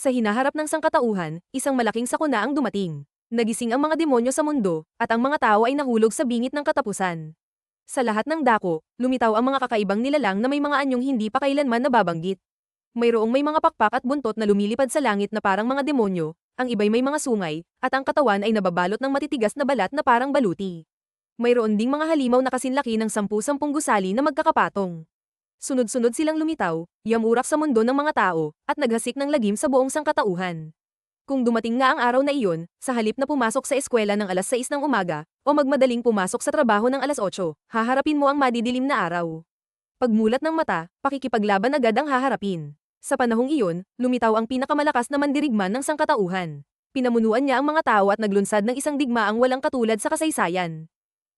Sa hinaharap ng sangkatauhan, isang malaking sakuna ang dumating. Nagising ang mga demonyo sa mundo, at ang mga tao ay nahulog sa bingit ng katapusan. Sa lahat ng dako, lumitaw ang mga kakaibang nilalang na may mga anyong hindi pa kailanman nababanggit. Mayroong may mga pakpak at buntot na lumilipad sa langit na parang mga demonyo, ang iba'y may mga sungay, at ang katawan ay nababalot ng matitigas na balat na parang baluti. Mayroon ding mga halimaw na kasinlaki ng 10-10 gusali na magkakapatong. Sunod-sunod silang lumitaw, yamurak sa mundo ng mga tao, at naghasik ng lagim sa buong sangkatauhan. Kung dumating nga ang araw na iyon, sa halip na pumasok sa eskwela ng alas 6 ng umaga, o magmadaling pumasok sa trabaho ng alas 8, haharapin mo ang madidilim na araw. Pagmulat ng mata, pakikipaglaban agad ang haharapin. Sa panahong iyon, lumitaw ang pinakamalakas na mandirigman ng sangkatauhan. Pinamunuan niya ang mga tao at naglunsad ng isang digmaang walang katulad sa kasaysayan.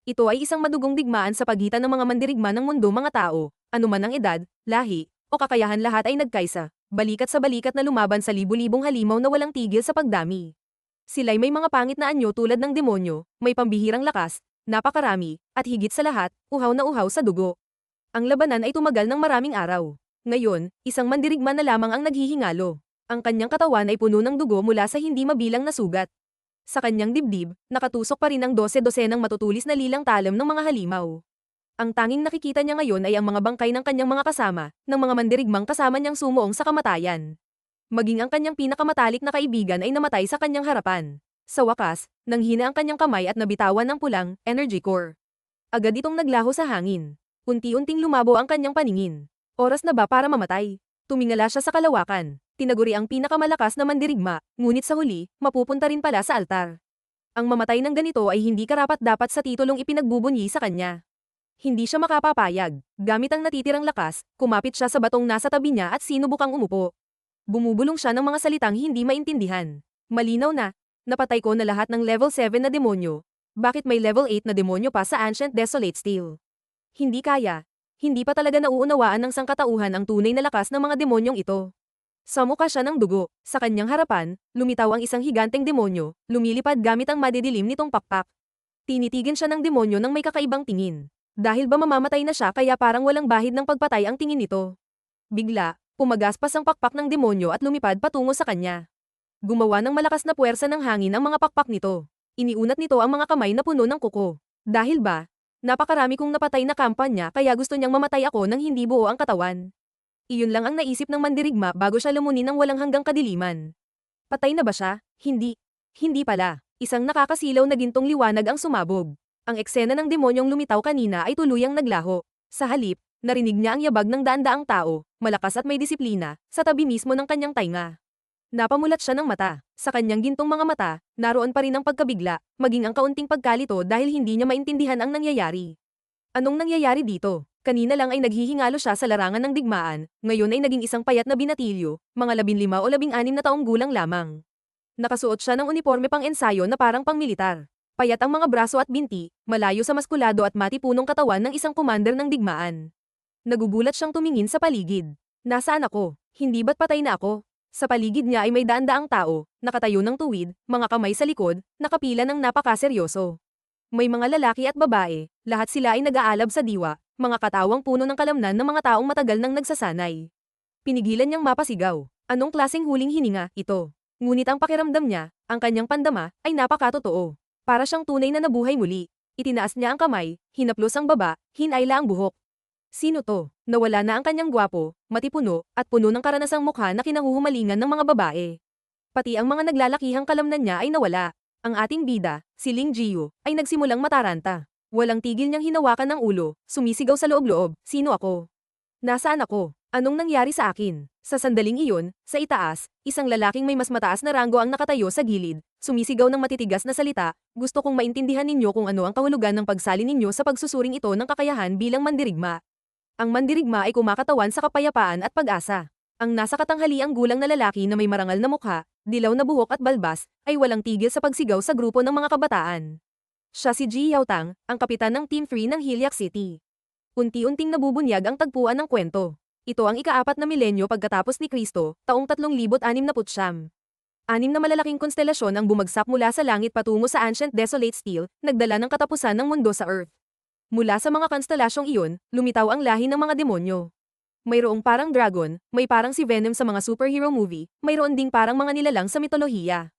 Ito ay isang madugong digmaan sa pagitan ng mga mandirigma ng mundo mga tao, anuman ang edad, lahi, o kakayahan lahat ay nagkaisa, balikat sa balikat na lumaban sa libu-libong halimaw na walang tigil sa pagdami. Sila'y may mga pangit na anyo tulad ng demonyo, may pambihirang lakas, napakarami, at higit sa lahat, uhaw na uhaw sa dugo. Ang labanan ay tumagal ng maraming araw. Ngayon, isang mandirigma na lamang ang naghihingalo. Ang kanyang katawan ay puno ng dugo mula sa hindi mabilang na sugat. Sa kanyang dibdib, nakatusok pa rin ang 12-dosenang matutulis na lilang talam ng mga halimaw. Ang tanging nakikita niya ngayon ay ang mga bangkay ng kanyang mga kasama, ng mga mandirigmang kasama niyang sumuong sa kamatayan. Maging ang kanyang pinakamatalik na kaibigan ay namatay sa kanyang harapan. Sa wakas, nanghina ang kanyang kamay at nabitawan ng pulang, energy core. Agad itong naglaho sa hangin. Unti-unting lumabo ang kanyang paningin. Oras na ba para mamatay? Tumingala siya sa kalawakan. Tinaguri ang pinakamalakas na mandirigma, ngunit sa huli, mapupunta rin pala sa altar. Ang mamatay ng ganito ay hindi karapat-dapat sa titulong ipinagbubunyi sa kanya. Hindi siya makapapayag. Gamit ang natitirang lakas, kumapit siya sa batong nasa tabi niya at sinubukang umupo. Bumubulong siya ng mga salitang hindi maintindihan. Malinaw na, napatay ko na lahat ng level 7 na demonyo. Bakit may level 8 na demonyo pa sa Ancient Desolate Steel? Hindi kaya. Hindi pa talaga nauunawaan ng sangkatauhan ang tunay na lakas ng mga demonyong ito. Sumuka siya ng dugo. Sa kanyang harapan, lumitaw ang isang higanteng demonyo, lumilipad gamit ang madidilim nitong pakpak. Tinitigin siya ng demonyo ng may kakaibang tingin. Dahil ba mamamatay na siya kaya parang walang bahid ng pagpatay ang tingin nito. Bigla, pumagaspas ang pakpak ng demonyo at lumipad patungo sa kanya. Gumawa ng malakas na puwersa ng hangin ang mga pakpak nito. Iniunat nito ang mga kamay na puno ng kuko. Dahil ba, napakarami kong napatay na kampanya kaya gusto niyang mamatay ako nang hindi buo ang katawan. Iyon lang ang naisip ng mandirigma bago siya lumunin ng walang hanggang kadiliman. Patay na ba siya? Hindi. Hindi pala. Isang nakakasilaw na gintong liwanag ang sumabog. Ang eksena ng demonyong lumitaw kanina ay tuluyang naglaho. Sa halip, narinig niya ang yabag ng daan-daang tao, malakas at may disiplina, sa tabi mismo ng kanyang tainga. Napamulat siya ng mata. Sa kanyang gintong mga mata, naroon pa rin ang pagkabigla, maging ang kaunting pagkalito dahil hindi niya maintindihan ang nangyayari. Anong nangyayari dito? Kanina lang ay naghihingalo siya sa larangan ng digmaan, ngayon ay naging isang payat na binatilyo, mga 15 o 16 na taong gulang lamang. Nakasuot siya ng uniforme pang ensayo na parang pangmilitar. Payat ang mga braso at binti, malayo sa maskulado at matipunong katawan ng isang commander ng digmaan. Nagugulat siyang tumingin sa paligid. Nasaan ako? Hindi ba't patay na ako? Sa paligid niya ay may daan-daang tao, nakatayo ng tuwid, mga kamay sa likod, nakapila ng napakaseryoso. May mga lalaki at babae, lahat sila ay nag-aalab sa diwa, mga katawang puno ng kalamnan ng mga taong matagal nang nagsasanay. Pinigilan niyang mapasigaw. Anong klaseng huling hininga ito? Ngunit ang pakiramdam niya, ang kanyang pandama, ay napakatotoo. Para siyang tunay na nabuhay muli. Itinaas niya ang kamay, hinaplos ang baba, hinayla ang buhok. Sino to? Nawala na ang kanyang gwapo, matipuno, at puno ng karanasang mukha na kinahuhumalingan ng mga babae. Pati ang mga naglalakihang kalamnan niya ay nawala. Ang ating bida, si Ling Jiu, ay nagsimulang mataranta. Walang tigil niyang hinawakan ng ulo, sumisigaw sa loob-loob, sino ako? Nasaan ako? Anong nangyari sa akin? Sa sandaling iyon, sa itaas, isang lalaking may mas mataas na ranggo ang nakatayo sa gilid, sumisigaw ng matitigas na salita, gusto kong maintindihan ninyo kung ano ang kahulugan ng pagsali ninyo sa pagsusuring ito ng kakayahan bilang mandirigma. Ang mandirigma ay kumakatawan sa kapayapaan at pag-asa. Ang nasa katanghaliang gulang na lalaki na may marangal na mukha, dilaw na buhok at balbas, ay walang tigil sa pagsigaw sa grupo ng mga kabataan. Siya si Ji Yaotang, ang kapitan ng Team 3 ng Hilyak City. Unti-unting nabubunyag ang tagpuan ng kwento. Ito ang ika-4 na milenyo pagkatapos ni Kristo, taong 3,669. 6 na malalaking konstelasyon ang bumagsak mula sa langit patungo sa Ancient Desolate Steel, nagdala ng katapusan ng mundo sa Earth. Mula sa mga konstelasyong iyon, lumitaw ang lahi ng mga demonyo. Mayroong parang dragon, may parang si Venom sa mga superhero movie, mayroon ding parang mga nilalang sa mitolohiya.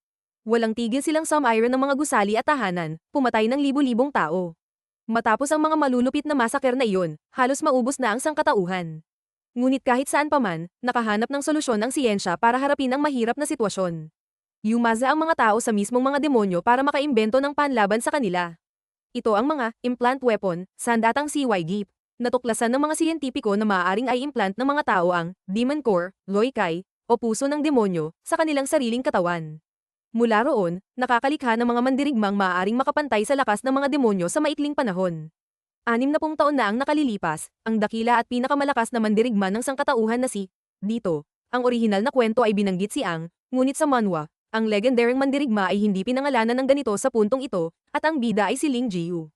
Walang tigil silang sumairon ng mga gusali at tahanan, pumatay ng libu-libong tao. Matapos ang mga malulupit na masaker na iyon, halos maubos na ang sangkatauhan. Ngunit kahit saan pa man, nakahanap ng solusyon ang siyensya para harapin ang mahirap na sitwasyon. Yumaza ang mga tao sa mismong mga demonyo para makaimbento ng panlaban sa kanila. Ito ang mga implant weapon, sandatang CY-GIP. Natuklasan ng mga siyentipiko na maaaring ay implant ng mga tao ang demon core, loikai, o puso ng demonyo sa kanilang sariling katawan. Mula roon, nakakalikha ng mga mandirigmang maaaring makapantay sa lakas ng mga demonyo sa maikling panahon. 60 taon na ang nakalilipas, ang dakila at pinakamalakas na mandirigma ng sangkatauhan na si Dito. Ang orihinal na kwento ay binanggit si Ang, ngunit sa manhwa, ang legendaryong mandirigma ay hindi pinangalanan ng ganito sa puntong ito, at ang bida ay si Ling Jiu.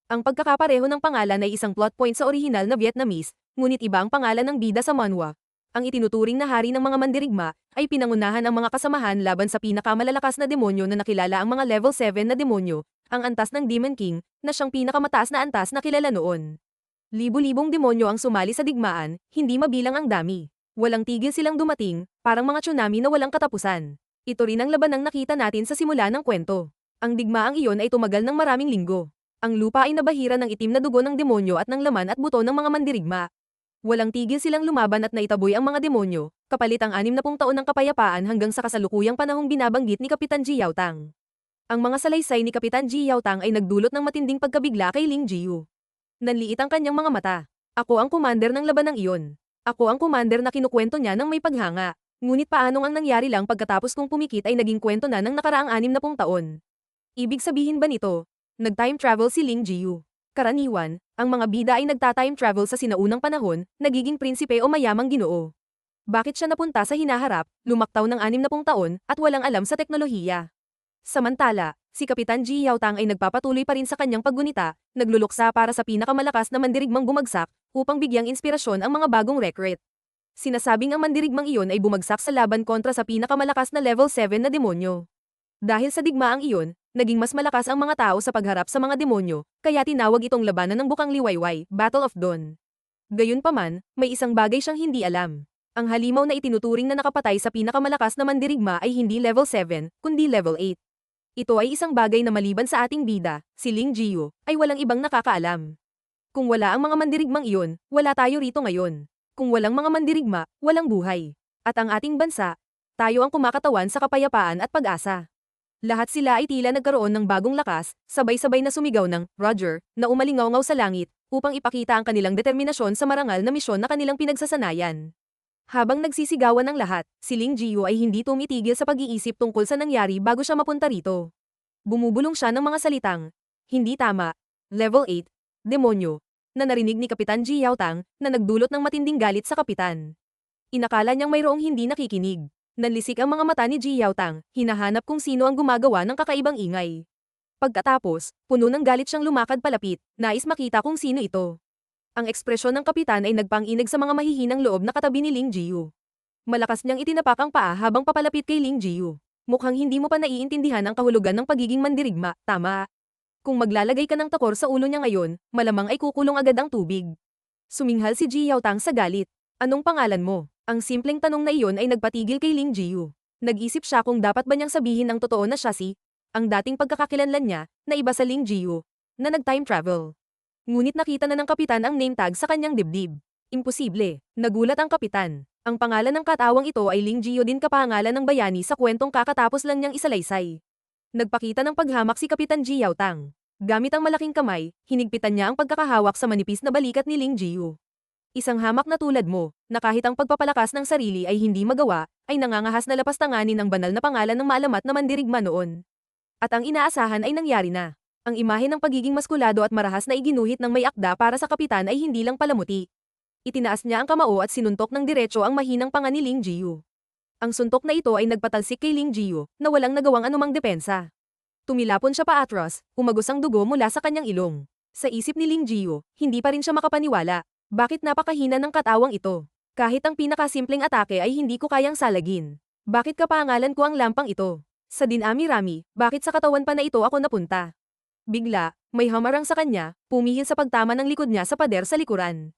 Ang pagkakapareho ng pangalan ay isang plot point sa orihinal na Vietnamese, ngunit iba ang pangalan ng bida sa manhwa. Ang itinuturing na hari ng mga mandirigma ay pinangunahan ang mga kasamahan laban sa pinakamalalakas na demonyo na nakilala ang mga level 7 na demonyo, ang antas ng Demon King, na siyang pinakamataas na antas na kilala noon. Libu-libong demonyo ang sumali sa digmaan, hindi mabilang ang dami. Walang tigil silang dumating, parang mga tsunami na walang katapusan. Ito rin ang labanang nakita natin sa simula ng kwento. Ang digmaang iyon ay tumagal ng maraming linggo. Ang lupa ay nabahira ng itim na dugo ng demonyo at ng laman at buto ng mga mandirigma. Walang tigil silang lumaban at naitaboy ang mga demonyo, kapalit ang 60 taon ng kapayapaan hanggang sa kasalukuyang panahong binabanggit ni Kapitan Ji Yaotang. Ang mga salaysay ni Kapitan Ji Yaotang ay nagdulot ng matinding pagkabigla kay Ling Jiu. Nanliit ang kanyang mga mata. Ako ang commander ng labanang iyon. Ako ang commander na kinukwento niya ng may paghanga. Ngunit paanong ang nangyari lang pagkatapos kong pumikit ay naging kwento na ng nakaraang 60 taon. Ibig sabihin ba nito? Nag-time travel si Ling Jiu. Karaniwan, ang mga bida ay nagta-time travel sa sinaunang panahon, nagiging prinsipe o mayamang ginoo. Bakit siya napunta sa hinaharap, lumaktaw ng 60 taon, at walang alam sa teknolohiya? Samantala, si Kapitan Ji Yaotang ay nagpapatuloy pa rin sa kanyang paggunita, nagluluksa para sa pinakamalakas na mandirigmang bumagsak, upang bigyang inspirasyon ang mga bagong recruit. Sinasabing ang mandirigmang iyon ay bumagsak sa laban kontra sa pinakamalakas na level 7 na demonyo. Dahil sa digmaang iyon, naging mas malakas ang mga tao sa pagharap sa mga demonyo, kaya tinawag itong labanan ng bukang liwayway, Battle of Dawn. Gayunpaman, may isang bagay siyang hindi alam. Ang halimaw na itinuturing na nakapatay sa pinakamalakas na mandirigma ay hindi level 7, kundi level 8. Ito ay isang bagay na maliban sa ating bida, si Ling Jiu, ay walang ibang nakakaalam. Kung wala ang mga mandirigmang iyon, wala tayo rito ngayon. Kung walang mga mandirigma, walang buhay. At ang ating bansa, tayo ang kumakatawan sa kapayapaan at pag-asa. Lahat sila ay tila nagkaroon ng bagong lakas, sabay-sabay na sumigaw ng Roger, na umalingaw-ngaw sa langit, upang ipakita ang kanilang determinasyon sa marangal na misyon na kanilang pinagsasanayan. Habang nagsisigawan ng lahat, si Ling Jiu ay hindi tumitigil sa pag-iisip tungkol sa nangyari bago siya mapunta rito. Bumubulong siya ng mga salitang, hindi tama, level 8, demonyo, na narinig ni Kapitan Ji Yaotang, na nagdulot ng matinding galit sa kapitan. Inakala niyang mayroong hindi nakikinig. Nanlisik ang mga mata ni Ji Yaotang, hinahanap kung sino ang gumagawa ng kakaibang ingay. Pagkatapos, puno ng galit siyang lumakad palapit, nais makita kung sino ito. Ang ekspresyon ng kapitan ay nagpang-inig sa mga mahihinang loob na katabi ni Ling Jiu. Malakas niyang itinapak ang paa habang papalapit kay Ling Jiu. Mukhang hindi mo pa naiintindihan ang kahulugan ng pagiging mandirigma, tama? Kung maglalagay ka ng takor sa ulo niya ngayon, malamang ay kukulong agad ang tubig. Suminghal si Ji Yaotang sa galit. Anong pangalan mo? Ang simpleng tanong na iyon ay nagpatigil kay Ling Jiu. Nag-isip siya kung dapat ba niyang sabihin ng totoo na siya si ang dating pagkakakilanlan niya, na iba sa Ling Jiu, na nag-time travel. Ngunit nakita na ng kapitan ang name tag sa kanyang dibdib. Imposible. Nagulat ang kapitan. Ang pangalan ng katawang ito ay Ling Jiu din kapangalan ng bayani sa kwentong kakatapos lang niyang isalaysay. Nagpakita ng paghamak si Kapitan Ji Yaotang. Gamit ang malaking kamay, hinigpitan niya ang pagkakahawak sa manipis na balikat ni Ling Jiu. Isang hamak na tulad mo, na kahit ang pagpapalakas ng sarili ay hindi magawa, ay nangangahas na lapastanganin ang banal na pangalan ng maalamat na mandirigma noon. At ang inaasahan ay nangyari na. Ang imahe ng pagiging maskulado at marahas na iginuhit ng may akda para sa kapitan ay hindi lang palamuti. Itinaas niya ang kamao at sinuntok ng diretso ang mahinang panga ni Ling Jiu. Ang suntok na ito ay nagpatalsik kay Ling Jiu, na walang nagawang anumang depensa. Tumilapon siya paatras, umagos ang dugo mula sa kanyang ilong. Sa isip ni Ling Jiu, hindi pa rin siya makapaniwala. Bakit napakahina ng katawang ito? Kahit ang pinakasimpleng atake ay hindi ko kayang salagin. Bakit kapangalan ko ang lampang ito? Sa dinami-rami, bakit sa katawan pa na ito ako napunta? Bigla, may hamarang sa kanya, pumihil sa pagtama ng likod niya sa pader sa likuran.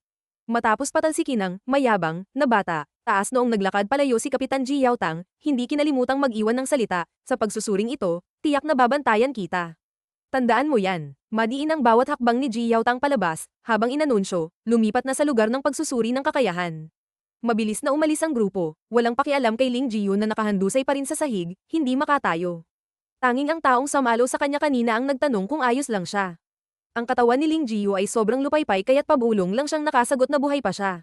Matapos patalsikin ng mayabang na bata, taas noong naglakad palayo si Kapitan Ji Yaotang, hindi kinalimutang mag-iwan ng salita. Sa pagsusuring ito, tiyak na babantayan kita. Tandaan mo yan. Madiin ang bawat hakbang ni Ji Yaotang palabas, habang inanunsyo, lumipat na sa lugar ng pagsusuri ng kakayahan. Mabilis na umalis ang grupo, walang pakialam kay Ling Jiyun na nakahandusay pa rin sa sahig, hindi makatayo. Tanging ang taong samalo sa kanya kanina ang nagtanong kung ayos lang siya. Ang katawan ni Ling Jiyu ay sobrang lupaypay kaya't pabulong lang siyang nakasagot na buhay pa siya.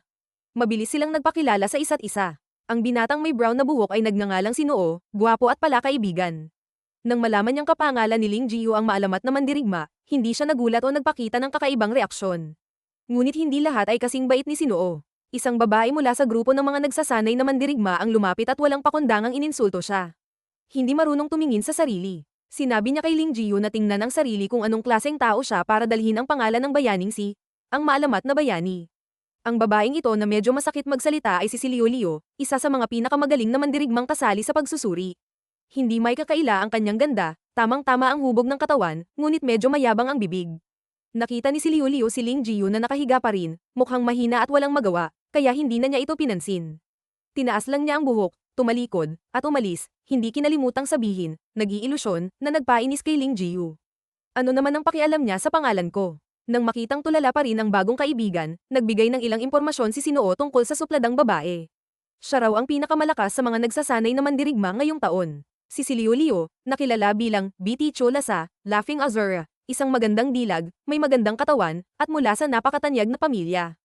Mabilis silang nagpakilala sa isa't isa. Ang binatang may brown na buhok ay nagngangalang si Noo, gwapo at pala kaibigan. Nang malaman niyang kapangalan ni Ling Jiyu ang maalamat na mandirigma, hindi siya nagulat o nagpakita ng kakaibang reaksyon. Ngunit hindi lahat ay kasing bait ni si Noo. Isang babae mula sa grupo ng mga nagsasanay na mandirigma ang lumapit at walang pakundangang ininsulto siya. Hindi marunong tumingin sa sarili. Sinabi niya kay Ling Jiyu na tingnan ang sarili kung anong klaseng tao siya para dalhin ang pangalan ng bayaning ang maalamat na bayani. Ang babaeng ito na medyo masakit magsalita ay si Liu Liu, isa sa mga pinakamagaling na mandirigmang kasali sa pagsusuri. Hindi may kakaila ang kanyang ganda, tamang-tama ang hubog ng katawan, ngunit medyo mayabang ang bibig. Nakita ni Liu Liu si Ling Jiyu na nakahiga pa rin, mukhang mahina at walang magawa, kaya hindi na niya ito pinansin. Tinaas lang niya ang buhok, tumalikod, at umalis, hindi kinalimutang sabihin, nag-iilusyon, na nagpainis kay Ling Jiyu. Ano naman ang pakialam niya sa pangalan ko? Nang makitang tulala pa rin ang bagong kaibigan, nagbigay ng ilang impormasyon si Sinoo tungkol sa supladang babae. Siya raw ang pinakamalakas sa mga nagsasanay na mandirigma ngayong taon. Si Liu Liu, nakilala bilang BT Cholasa, Laughing Azura, isang magandang dilag, may magandang katawan, at mula sa napakatanyag na pamilya.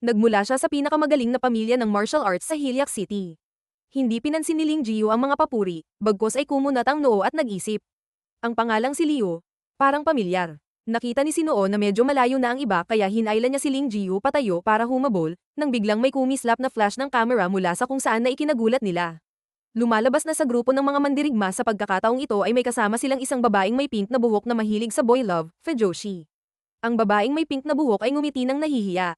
Nagmula siya sa pinakamagaling na pamilya ng martial arts sa Hilyak City. Hindi pinansin ni Ling Jiyu ang mga papuri, bagkus ay kumunat ang noo at nag-isip. Ang pangalang si Liu, parang pamilyar. Nakita ni Sinoo na medyo malayo na ang iba kaya hinailan niya si Ling Jiyu patayo para humabol, nang biglang may kumislap na flash ng camera mula sa kung saan na ikinagulat nila. Lumalabas na sa grupo ng mga mandirigma sa pagkakataong ito ay may kasama silang isang babaeng may pink na buhok na mahilig sa boy love, Fujoshi. Ang babaeng may pink na buhok ay ngumiti ng nahihiya.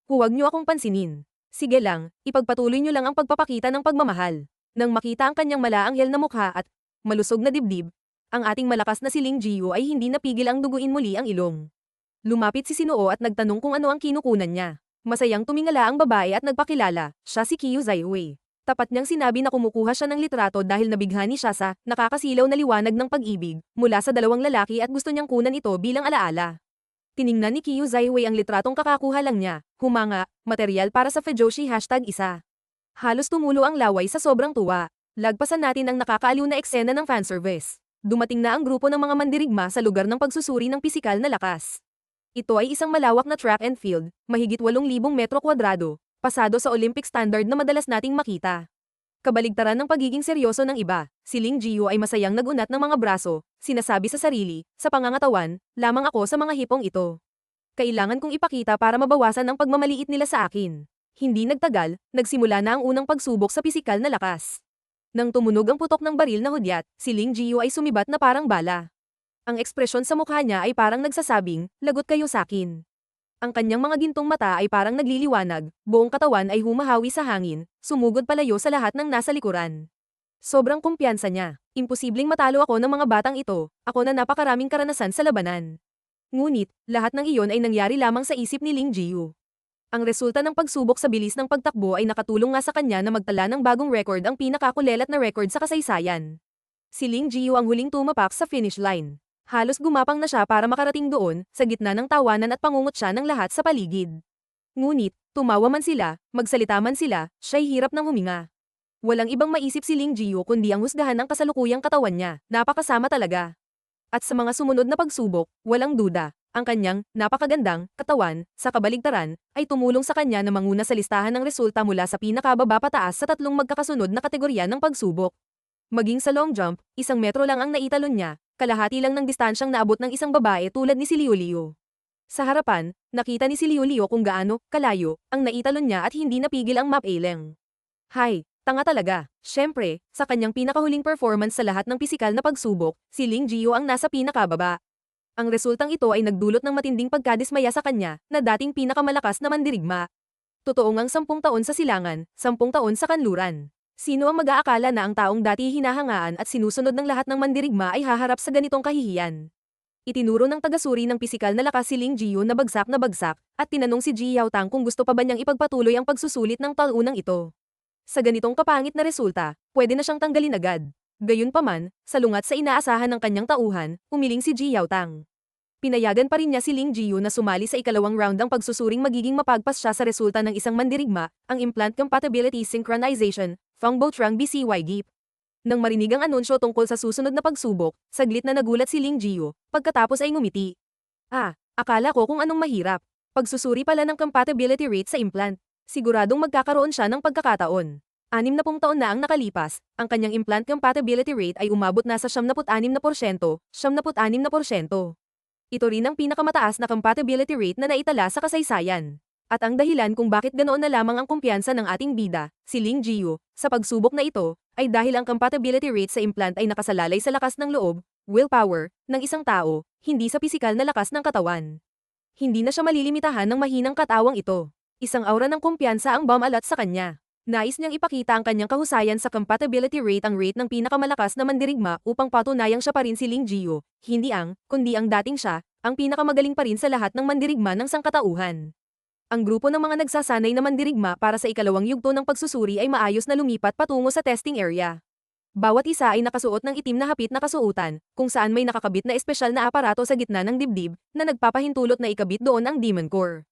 Huwag niyo akong pansinin. Sige lang, ipagpatuloy niyo lang ang pagpapakita ng pagmamahal. Nang makita ang kanyang malaanghel na mukha at malusog na dibdib, ang ating malakas na si Ling Jiyu ay hindi napigil ang duguin muli ang ilong. Lumapit si Sinoo at nagtanong kung ano ang kinukunan niya. Masayang tumingala ang babae at nagpakilala, siya si Qiu Zaihui. Tapat niyang sinabi na kumukuha siya ng litrato dahil nabighani siya sa nakakasilaw na liwanag ng pag-ibig mula sa dalawang lalaki at gusto niyang kunan ito bilang alaala. Tiningnan ni Qiu Zaihui ang litratong kakakuha lang niya, humanga, material para sa Fujoshi #1. Halos tumulo ang laway sa sobrang tuwa. Lagpasan natin ang nakakaaliw na eksena ng fanservice. Dumating na ang grupo ng mga mandirigma sa lugar ng pagsusuri ng pisikal na lakas. Ito ay isang malawak na track and field, mahigit 8,000 metro kwadrado, pasado sa Olympic standard na madalas nating makita. Kabaligtaran ng pagiging seryoso ng iba, si Ling Jiyu ay masayang nagunat ng mga braso, sinasabi sa sarili, sa pangangatawan, lamang ako sa mga hipong ito. Kailangan kong ipakita para mabawasan ang pagmamaliit nila sa akin. Hindi nagtagal, nagsimula na ang unang pagsubok sa pisikal na lakas. Nang tumunog ang putok ng baril na hudyat, si Ling Jiyu ay sumibat na parang bala. Ang ekspresyon sa mukha niya ay parang nagsasabing, lagot kayo sakin. Ang kanyang mga gintong mata ay parang nagliliwanag, buong katawan ay humahawi sa hangin, sumugod palayo sa lahat ng nasa likuran. Sobrang kumpiyansa niya, imposibleng matalo ako ng mga batang ito, ako na napakaraming karanasan sa labanan. Ngunit, lahat ng iyon ay nangyari lamang sa isip ni Ling Jiyu. Ang resulta ng pagsubok sa bilis ng pagtakbo ay nakatulong nga sa kanya na magtala ng bagong record ang pinakakulelat na record sa kasaysayan. Si Ling Jiyu ang huling tumapak sa finish line. Halos gumapang na siya para makarating doon, sa gitna ng tawanan at pangungutya ng lahat sa paligid. Ngunit, tumawa man sila, magsalita man sila, siya'y hirap ng huminga. Walang ibang maisip si Ling Jiyu kundi ang husgahan ng kasalukuyang katawan niya, napakasama talaga. At sa mga sumunod na pagsubok, walang duda, ang kanyang, napakagandang, katawan, sa kabaligtaran, ay tumulong sa kanya na manguna sa listahan ng resulta mula sa pinakababa pataas sa tatlong magkakasunod na kategorya ng pagsubok. Maging sa long jump, 1 metro lang ang naitalon niya, kalahati lang ng distansyang naabot ng isang babae tulad ni si Liu Liu. Sa harapan, nakita ni si Liu Liu kung gaano kalayo ang naitalon niya at hindi napigil ang map-ailing. Hay, tanga talaga. Siyempre, sa kanyang pinakahuling performance sa lahat ng pisikal na pagsubok, si Ling Jiyu ang nasa pinakababa. Ang resultang ito ay nagdulot ng matinding pagkadismaya sa kanya na dating pinakamalakas na mandirigma. Totoo ngang 10 taon sa silangan, 10 taon sa kanluran. Sino ang mag-aakala na ang taong dati hinahangaan at sinusunod ng lahat ng mandirigma ay haharap sa ganitong kahihiyan? Itinuro ng tagasuri ng pisikal na lakas si Ling Jiyu na bagsak, at tinanong si Ji Yaotang kung gusto pa ba niyang ipagpatuloy ang pagsusulit ng talunang ito. Sa ganitong kapangit na resulta, pwede na siyang tanggalin agad. Gayunpaman, salungat sa inaasahan ng kanyang tauhan, umiling si Ji Yaotang. Pinayagan pa rin niya si Ling Jiyu na sumali sa ikalawang round ang pagsusuring magiging mapagpas siya sa resulta ng isang mandirigma, ang Implant Compatibility Synchronization, Fangbotrang BCY GIP. Nang marinig ang anunsyo tungkol sa susunod na pagsubok, saglit na nagulat si Ling Jiyu, pagkatapos ay ngumiti. Akala ko kung anong mahirap. Pagsusuri pala ng compatibility rate sa implant. Siguradong magkakaroon siya ng pagkakataon. 60 taon na ang nakalipas, ang kanyang implant compatibility rate ay umabot na sa 76%, 76%. Ito rin ang pinakamataas na compatibility rate na naitala sa kasaysayan. At ang dahilan kung bakit ganoon na lamang ang kumpiyansa ng ating bida, si Ling Jiyu, sa pagsubok na ito, ay dahil ang compatibility rate sa implant ay nakasalalay sa lakas ng loob, willpower, ng isang tao, hindi sa pisikal na lakas ng katawan. Hindi na siya malilimitahan ng mahinang katawang ito. Isang aura ng kumpiyansa ang bumalat sa kanya. Nais niyang ipakita ang kanyang kahusayan sa compatibility rate, ang rate ng pinakamalakas na mandirigma, upang patunayang siya pa rin si Ling Jiyu, kundi ang dating siya, ang pinakamagaling pa rin sa lahat ng mandirigma ng sangkatauhan. Ang grupo ng mga nagsasanay na mandirigma para sa ikalawang yugto ng pagsusuri ay maayos na lumipat patungo sa testing area. Bawat isa ay nakasuot ng itim na hapit na kasuotan, kung saan may nakakabit na espesyal na aparato sa gitna ng dibdib, na nagpapahintulot na ikabit doon ang Demon Core.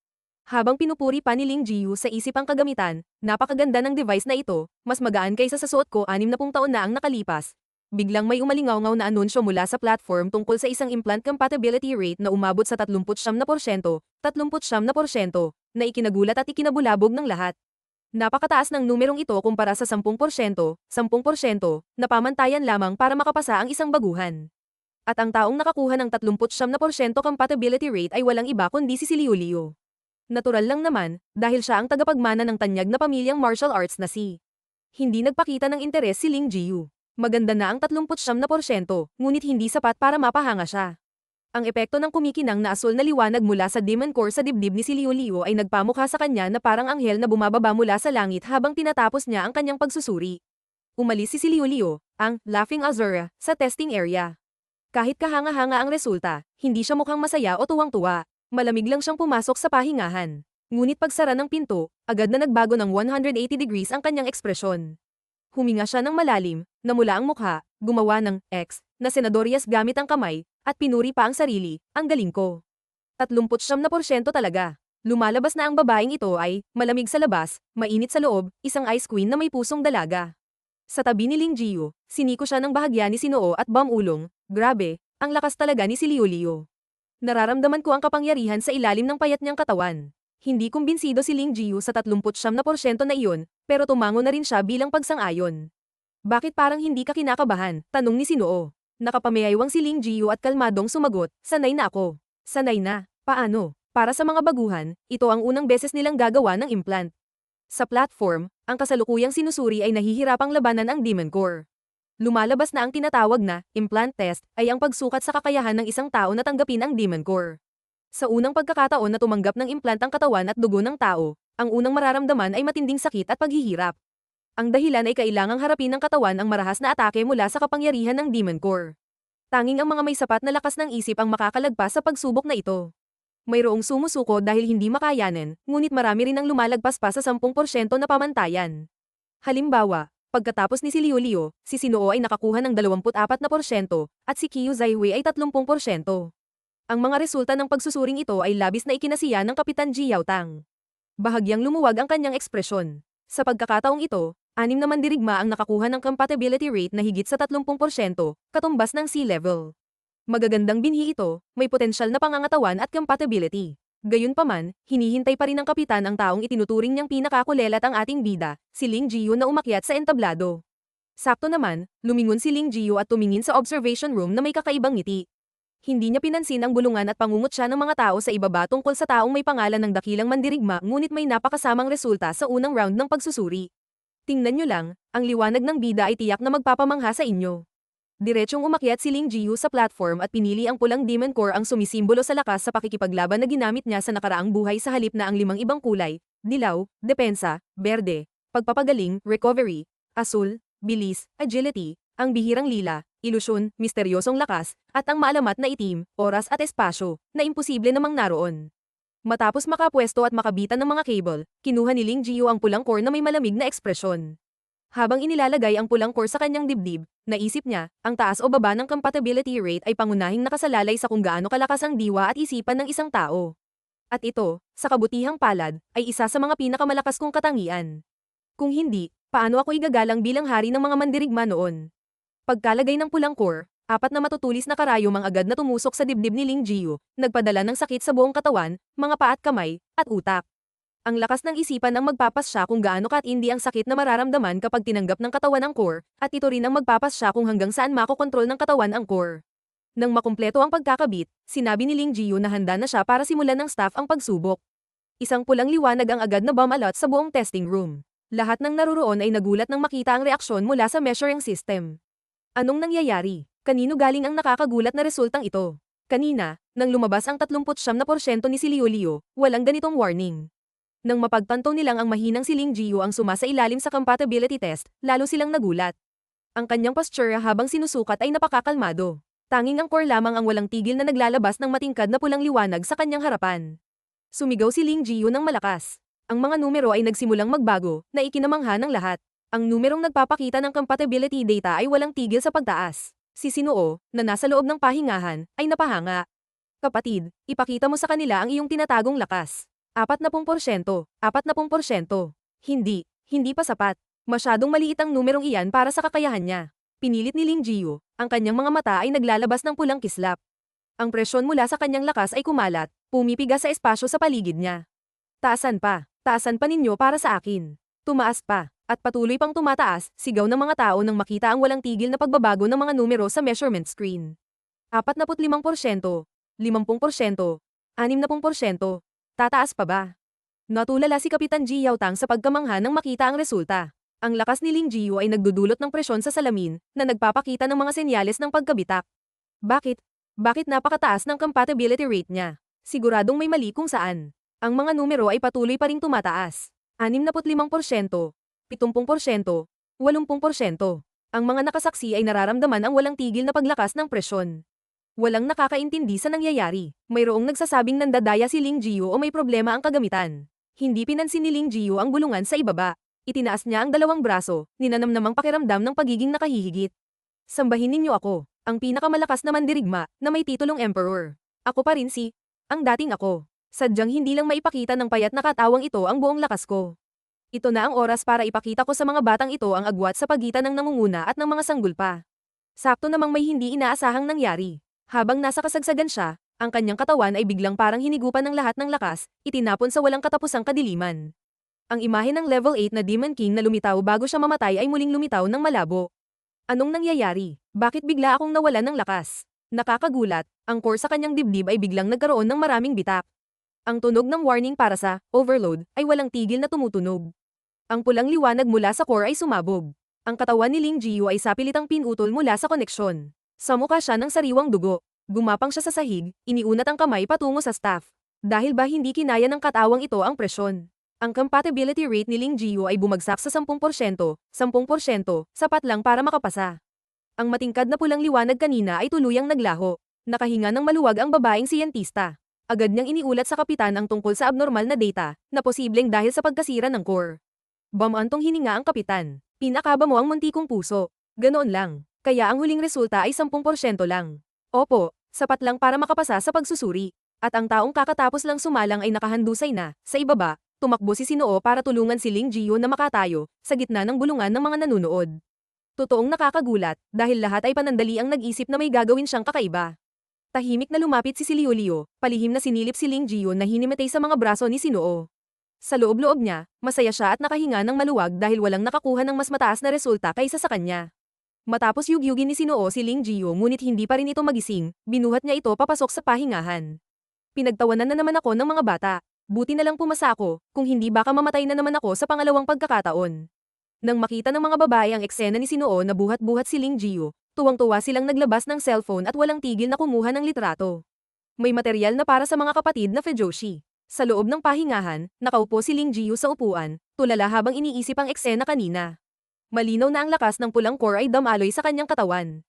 Habang pinupuri pa ni Ling Jiyu sa isip ang kagamitan, napakaganda ng device na ito, mas magaan kaysa sa suot ko 60 taon na ang nakalipas. Biglang may umalingaw-ngaw na anunsyo mula sa platform tungkol sa isang implant compatibility rate na umabot sa 39%, 39%, na ikinagulat at ikinabulabog ng lahat. Napakataas ng numerong ito kumpara sa 10%, 10%, na pamantayan lamang para makapasa ang isang baguhan. At ang taong nakakuha ng 39% compatibility rate ay walang iba kundi si Liu Liu. Natural lang naman, dahil siya ang tagapagmana ng tanyag na pamilyang martial arts na si. Hindi nagpakita ng interes si Ling Jiyu. Maganda na ang 39%, ngunit hindi sapat para mapahanga siya. Ang epekto ng kumikinang na asul na liwanag mula sa Demon Core sa dibdib ni si Liu Liu ay nagpamukha sa kanya na parang anghel na bumababa mula sa langit habang tinatapos niya ang kanyang pagsusuri. Umalis si Liu Liu, ang Laughing Azura, sa testing area. Kahit kahanga-hanga ang resulta, hindi siya mukhang masaya o tuwang-tuwa. Malamig lang siyang pumasok sa pahingahan. Ngunit pagsara ng pinto, agad na nagbago ng 180 degrees ang kanyang ekspresyon. Huminga siya ng malalim, namula ang mukha, gumawa ng X na senadoryas gamit ang kamay, at pinuri pa ang sarili, ang galing ko. 39% talaga. Lumalabas na ang babaeng ito ay malamig sa labas, mainit sa loob, isang ice queen na may pusong dalaga. Sa tabi ni Ling Jiyu, siniko siya ng bahagya ni Sinoo at Ulong. Grabe, ang lakas talaga ni si Liu Liu. Nararamdaman ko ang kapangyarihan sa ilalim ng payat niyang katawan. Hindi kumbinsido si Ling Jiyu sa 39% na iyon, pero tumango na rin siya bilang pagsang-ayon. Bakit parang hindi ka kinakabahan? Tanong ni Sinoo. Nakapameyaywang si Ling Jiyu at kalmadong sumagot, sanay na ako. Sanay na. Paano? Para sa mga baguhan, ito ang unang beses nilang gagawa ng implant. Sa platform, ang kasalukuyang sinusuri ay nahihirapang labanan ang Demon Core. Lumalabas na ang tinatawag na implant test ay ang pagsukat sa kakayahan ng isang tao na tanggapin ang Demon Core. Sa unang pagkakataon na tumanggap ng implant ang katawan at dugo ng tao, ang unang mararamdaman ay matinding sakit at paghihirap. Ang dahilan ay kailangang harapin ng katawan ang marahas na atake mula sa kapangyarihan ng Demon Core. Tanging ang mga may sapat na lakas ng isip ang makakalagpas sa pagsubok na ito. Mayroong sumusuko dahil hindi makayanan, ngunit marami rin ang lumalagpas pa sa 10% na pamantayan. Halimbawa, pagkatapos ni si Liu Liu, si Sinoo ay nakakuha ng 24% at si Qiu Zaihui ay 30%. Ang mga resulta ng pagsusuring ito ay labis na ikinasiya ng Kapitan Ji Yaotang. Bahagyang lumuwag ang kanyang ekspresyon. Sa pagkakataong ito, 6 na mandirigma ang nakakuha ng compatibility rate na higit sa 30%, katumbas ng C-level. Magagandang binhi ito, may potensyal na pangangatawan at compatibility. Gayunpaman, hinihintay pa rin ng kapitan ang taong itinuturing niyang pinakakulelat ang ating bida, si Ling Jiyu na umakyat sa entablado. Sakto naman, lumingon si Ling Jiyu at tumingin sa observation room na may kakaibang ngiti. Hindi niya pinansin ang bulungan at pangungutya ng mga tao sa ibaba tungkol sa taong may pangalan ng dakilang mandirigma, ngunit may napakasamang resulta sa unang round ng pagsusuri. Tingnan niyo lang, ang liwanag ng bida ay tiyak na magpapamangha sa inyo. Diretsyong umakyat si Ling Jiyu sa platform at pinili ang pulang Demon Core ang sumisimbolo sa lakas sa pakikipaglaban na ginamit niya sa nakaraang buhay sa halip na ang 5 ibang kulay, dilaw, depensa, berde, pagpapagaling, recovery, asul, bilis, agility, Ang bihirang lila, ilusyon, misteryosong lakas, at ang maalamat na itim, oras at espasyo, na imposible namang naroon. Matapos makapwesto at makabitan ng mga cable, kinuha ni Ling Jiu ang pulang core na may malamig na ekspresyon. Habang inilalagay ang pulang core sa kanyang dibdib, naisip niya, ang taas o baba ng compatibility rate ay pangunahing nakasalalay sa kung gaano kalakas ang diwa at isipan ng isang tao. At ito, sa kabutihang palad, ay isa sa mga pinakamalakas kong katangian. Kung hindi, paano ako igagalang bilang hari ng mga mandirigma noon? Pagkalagay ng pulang core, apat na matutulis na karayom ang agad na tumusok sa dibdib ni Ling Jiu, nagpadala ng sakit sa buong katawan, mga paa at kamay, at utak. Ang lakas ng isipan ang magpapasya kung gaano katindi ang sakit na mararamdaman kapag tinanggap ng katawan ang core, at ito rin ang magpapasya kung hanggang saan makokontrol ng katawan ang core. Nang makumpleto ang pagkakabit, sinabi ni Ling Jiu na handa na siya para simulan ng staff ang pagsubok. Isang pulang liwanag ang agad na bomb alert sa buong testing room. Lahat ng naruroon ay nagulat nang makita ang reaksyon mula sa measuring system. Anong nangyayari? Kanino galing ang nakakagulat na resultang ito? Kanina, nang lumabas ang 39% ni si Liu Liu, walang ganitong warning. Nang mapagtanto nilang ang mahinang si Ling Jiu ang sumasailalim sa compatibility test, lalo silang nagulat. Ang kanyang posture habang sinusukat ay napakakalmado. Tanging ang core lamang ang walang tigil na naglalabas ng matingkad na pulang liwanag sa kanyang harapan. Sumigaw si Ling Jiu ng malakas. Ang mga numero ay nagsimulang magbago, na ikinamangha ng lahat. Ang numerong nagpapakita ng compatibility data ay walang tigil sa pagtaas. Si Sinuo, na nasa loob ng pahingahan, ay napahanga. Kapatid, ipakita mo sa kanila ang iyong tinatagong lakas. 40%, 40%. Hindi pa sapat. Masyadong maliit ang numerong iyan para sa kakayahan niya. Pinilit ni Ling Jiu, ang kanyang mga mata ay naglalabas ng pulang kislap. Ang presyon mula sa kanyang lakas ay kumalat, pumipiga sa espasyo sa paligid niya. Taasan pa ninyo para sa akin. Tumaas pa, at patuloy pang tumataas, sigaw ng mga tao nang makita ang walang tigil na pagbabago ng mga numero sa measurement screen. 45%, 50%, 60%. Tataas pa ba? Natulala si Kapitan Ji Yaotang sa pagkamangha nang makita ang resulta. Ang lakas ni Ling Jiu ay nagdudulot ng presyon sa salamin, na nagpapakita ng mga senyales ng pagkabitak. Bakit? Bakit napakataas ng compatibility rate niya? Siguradong may mali kung saan. Ang mga numero ay patuloy pa ring tumataas. 65%, 70%, 80%. Ang mga nakasaksi ay nararamdaman ang walang tigil na paglakas ng presyon. Walang nakakaintindi sa nangyayari. Mayroong nagsasabing nandadaya si Ling Jiu o may problema ang kagamitan. Hindi pinansin ni Ling Jiu ang bulungan sa ibaba. Itinaas niya ang dalawang braso, ninanamnamang pakiramdam ng pagiging nakahihigit. Sambahin ninyo ako, ang pinakamalakas na mandirigma, na may titulong emperor. Ako pa rin ang dating ako. Sadyang hindi lang maipakita ng payat na katawang ito ang buong lakas ko. Ito na ang oras para ipakita ko sa mga batang ito ang agwat sa pagitan ng nangunguna at ng mga sanggulpa. Sakto namang may hindi inaasahang nangyari. Habang nasa kasagsagan siya, ang kanyang katawan ay biglang parang hinigupan ng lahat ng lakas, itinapon sa walang katapusang kadiliman. Ang imahe ng level 8 na Demon King na lumitaw bago siya mamatay ay muling lumitaw ng malabo. Anong nangyayari? Bakit bigla akong nawalan ng lakas? Nakakagulat, ang core sa kanyang dibdib ay biglang nagkaroon ng maraming bitak. Ang tunog ng warning para sa overload ay walang tigil na tumutunog. Ang pulang liwanag mula sa core ay sumabog. Ang katawan ni Ling Jiu ay sapilitang pinutol mula sa koneksyon. Sa mukha siya ng sariwang dugo. Gumapang siya sa sahig, iniunat ang kamay patungo sa staff. Dahil ba hindi kinaya ng katawang ito ang presyon? Ang compatibility rate ni Ling Jiu ay bumagsak sa 10%, 10%, sapat lang para makapasa. Ang matingkad na pulang liwanag kanina ay tuluyang naglaho. Nakahinga ng maluwag ang babaeng siyentista. Agad niyang iniulat sa kapitan ang tungkol sa abnormal na data, na posibleng dahil sa pagkasira ng core. Bamantong hininga ang kapitan. Pinakaba mo ang munti kong puso. Ganoon lang. Kaya ang huling resulta ay 10% lang. Opo, sapat lang para makapasa sa pagsusuri. At ang taong kakatapos lang sumalang ay nakahandusay na, sa ibaba, tumakbo si Sinuo para tulungan si Ling Jiu na makatayo, sa gitna ng bulungan ng mga nanunood. Totoong nakakagulat, dahil lahat ay panandali ang nag-isip na may gagawin siyang kakaiba. Tahimik na lumapit si Liu Liu, palihim na sinilip si Ling Jiu na hinimatay sa mga braso ni Sinuo. Sa loob-loob niya, masaya siya at nakahinga ng maluwag dahil walang nakakuha ng mas mataas na resulta kaysa sa kanya. Matapos yugyugin ni Sinuo si Ling Jiu ngunit hindi pa rin ito magising, binuhat niya ito papasok sa pahingahan. Pinagtawanan na naman ako ng mga bata. Buti na lang pumasa ako, kung hindi baka mamatay na naman ako sa pangalawang pagkakataon. Nang makita ng mga babae ang eksena ni Sinuo na buhat-buhat si Ling Jiu, tuwang-tuwa silang naglabas ng cellphone at walang tigil na kumuha ng litrato. May materyal na para sa mga kapatid na Fujoshi. Sa loob ng pahingahan, nakaupo si Ling Jiu sa upuan, tulala habang iniisip ang eksena kanina. Malinaw na ang lakas ng pulang core ay damaloy sa kanyang katawan.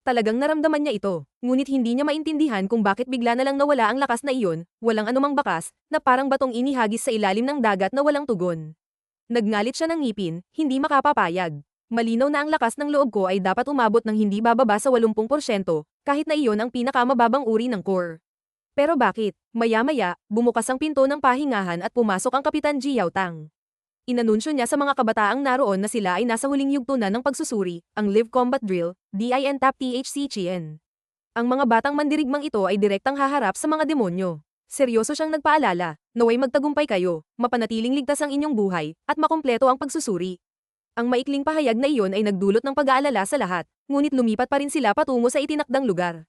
Talagang naramdaman niya ito, ngunit hindi niya maintindihan kung bakit bigla na lang nawala ang lakas na iyon, walang anumang bakas, na parang batong inihagis sa ilalim ng dagat na walang tugon. Nagngalit siya ng ngipin, hindi makapapayag. Malinaw na ang lakas ng loob ko ay dapat umabot ng hindi bababa sa 80%, kahit na iyon ang pinakamababang uri ng core. Pero bakit? Maya-maya, bumukas ang pinto ng pahingahan at pumasok ang Kapitan Ji Yaotang. Inanunsyo niya sa mga kabataang naroon na sila ay nasa huling yugto na ng pagsusuri, ang Live Combat Drill, DIN Tap THC Chien. Ang mga batang mandirigmang ito ay direktang haharap sa mga demonyo. Seryoso siyang nagpaalala, naway magtagumpay kayo, mapanatiling ligtas ang inyong buhay, at makumpleto ang pagsusuri. Ang maikling pahayag na iyon ay nagdulot ng pag-aalala sa lahat, ngunit lumipat pa rin sila patungo sa itinakdang lugar.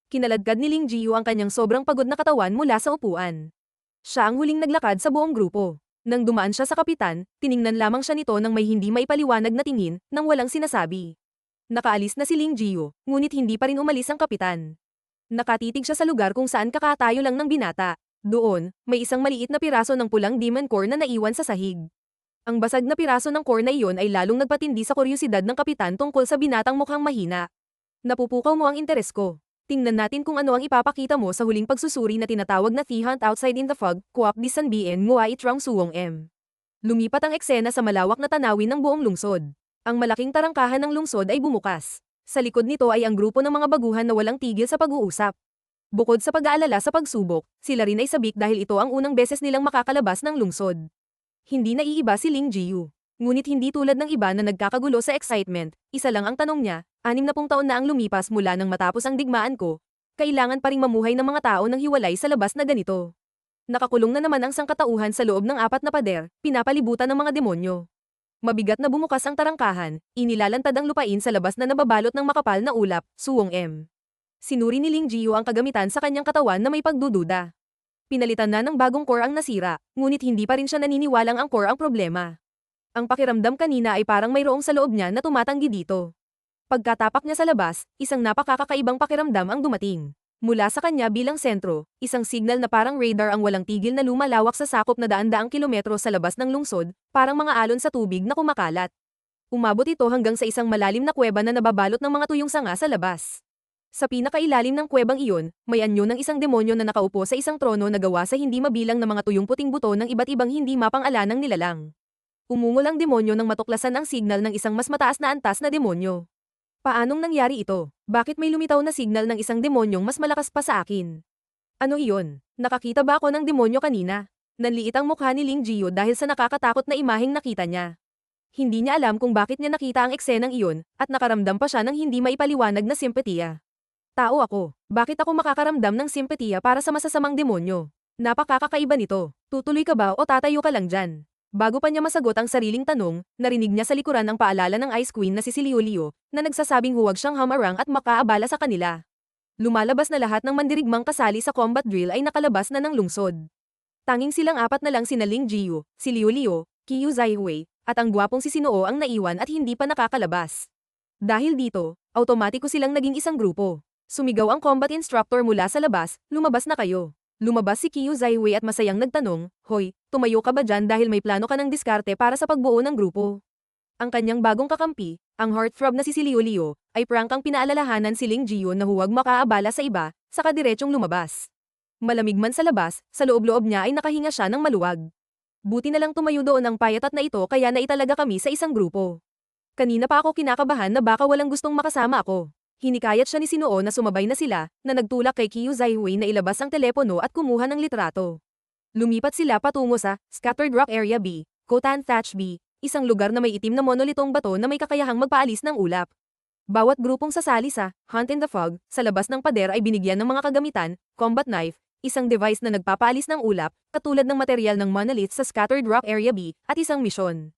Kinaladkad ni Ling Jiyu ang kanyang sobrang pagod na katawan mula sa upuan. Siya ang huling naglakad sa buong grupo. Nang dumaan siya sa kapitan, tiningnan lamang siya nito nang may hindi maipaliwanag na tingin, nang walang sinasabi. Nakaalis na si Ling Jiyu, ngunit hindi pa rin umalis ang kapitan. Nakatitig siya sa lugar kung saan kakatayo lang ng binata. Doon, may isang maliit na piraso ng pulang demon core na naiwan sa sahig. Ang basag na piraso ng core na iyon ay lalong nagpatindi sa kuryosidad ng kapitan tungkol sa binatang mukhang mahina. Napupukaw mo ang interes ko. Tingnan natin kung ano ang ipapakita mo sa huling pagsusuri na tinatawag na The Hunt Outside in the Fog, Kuap di San Bien Ngua Itrang Suwong M. Lumipat ang eksena sa malawak na tanawin ng buong lungsod. Ang malaking tarangkahan ng lungsod ay bumukas. Sa likod nito ay ang grupo ng mga baguhan na walang tigil sa pag-uusap. Bukod sa pag-aalala sa pagsubok, sila rin ay sabik dahil ito ang unang beses nilang makakalabas ng lungsod. Hindi naiiba si Ling Jiyu. Ngunit hindi tulad ng iba na nagkakagulo sa excitement, isa lang ang tanong niya, 60 taon na ang lumipas mula nang matapos ang digmaan ko, kailangan pa ring mamuhay ng mga tao ng hiwalay sa labas na ganito. Nakakulong na naman ang sangkatauhan sa loob ng 4 na pader, pinapalibutan ng mga demonyo. Mabigat na bumukas ang tarangkahan, inilalantad ang lupain sa labas na nababalot ng makapal na ulap, Suwong M. Sinuri ni Ling Jiyu ang kagamitan sa kanyang katawan na may pagdududa. Pinalitan na ng bagong core ang nasira, ngunit hindi pa rin siya naniniwalang ang core ang problema. Ang pakiramdam kanina ay parang mayroong sa loob niya na tumatanggi dito. Pagkatapak niya sa labas, isang napakakaibang pakiramdam ang dumating. Mula sa kanya bilang sentro, isang signal na parang radar ang walang tigil na lumalawak sa sakop na daan-daang kilometro sa labas ng lungsod, parang mga alon sa tubig na kumakalat. Umabot ito hanggang sa isang malalim na kuweba na nababalot ng mga tuyong sanga sa labas. Sa pinakailalim ng kuwebang iyon, may anyo ng isang demonyo na nakaupo sa isang trono na gawa sa hindi mabilang na mga tuyong puting buto ng iba't ibang hindi mapang-alanang nilalang. Umungol ang demonyo nang matuklasan ang signal ng isang mas mataas na antas na demonyo. Paanong nangyari ito? Bakit may lumitaw na signal ng isang demonyong mas malakas pa sa akin? Ano iyon? Nakakita ba ako ng demonyo kanina? Nanliit ang mukha ni Ling Jiyu dahil sa nakakatakot na imaheng nakita niya. Hindi niya alam kung bakit niya nakita ang eksenang iyon, at nakaramdam pa siya ng hindi maipaliwanag na simpatiya. Tao ako, bakit ako makakaramdam ng simpatiya para sa masasamang demonyo? Napakakakaiba nito. Tutuloy ka ba o tatayo ka lang dyan? Bago pa niya masagot ang sariling tanong, narinig niya sa likuran ang paalala ng Ice Queen na si Liu na nagsasabing huwag siyang hamarang at makaabala sa kanila. Lumalabas na lahat ng mandirigmang kasali sa combat drill ay nakalabas na ng lungsod. Tanging silang 4 na lang sina Ling Jiyu, si Liu, Qiu Zaihui, at ang gwapong si Sinoo ang naiwan at hindi pa nakakalabas. Dahil dito, automatiko silang naging isang grupo. Sumigaw ang combat instructor mula sa labas, lumabas na kayo. Lumabas si Qiu Zaihui at masayang nagtanong, Hoy, tumayo ka ba dyan dahil may plano ka ng diskarte para sa pagbuo ng grupo? Ang kanyang bagong kakampi, ang heartthrob na si Liu, ay prangkang pinaalalahanan si Ling Jiyu na huwag makaabala sa iba, saka diretsong lumabas. Malamig man sa labas, sa loob-loob niya ay nakahinga siya ng maluwag. Buti na lang tumayo doon ang payatat na ito kaya naitalaga kami sa isang grupo. Kanina pa ako kinakabahan na baka walang gustong makasama ako. Hinikayat siya ni Sinoo na sumabay na sila, na nagtulak kay Qiu Zaihui na ilabas ang telepono at kumuha ng litrato. Lumipat sila patungo sa Scattered Rock Area B, Khotan Thatch B, isang lugar na may itim na monolitong bato na may kakayahang magpaalis ng ulap. Bawat grupong sasali sa Hunt in the Fog, sa labas ng pader ay binigyan ng mga kagamitan, combat knife, isang device na nagpapaalis ng ulap, katulad ng material ng monolith sa Scattered Rock Area B, at isang misyon.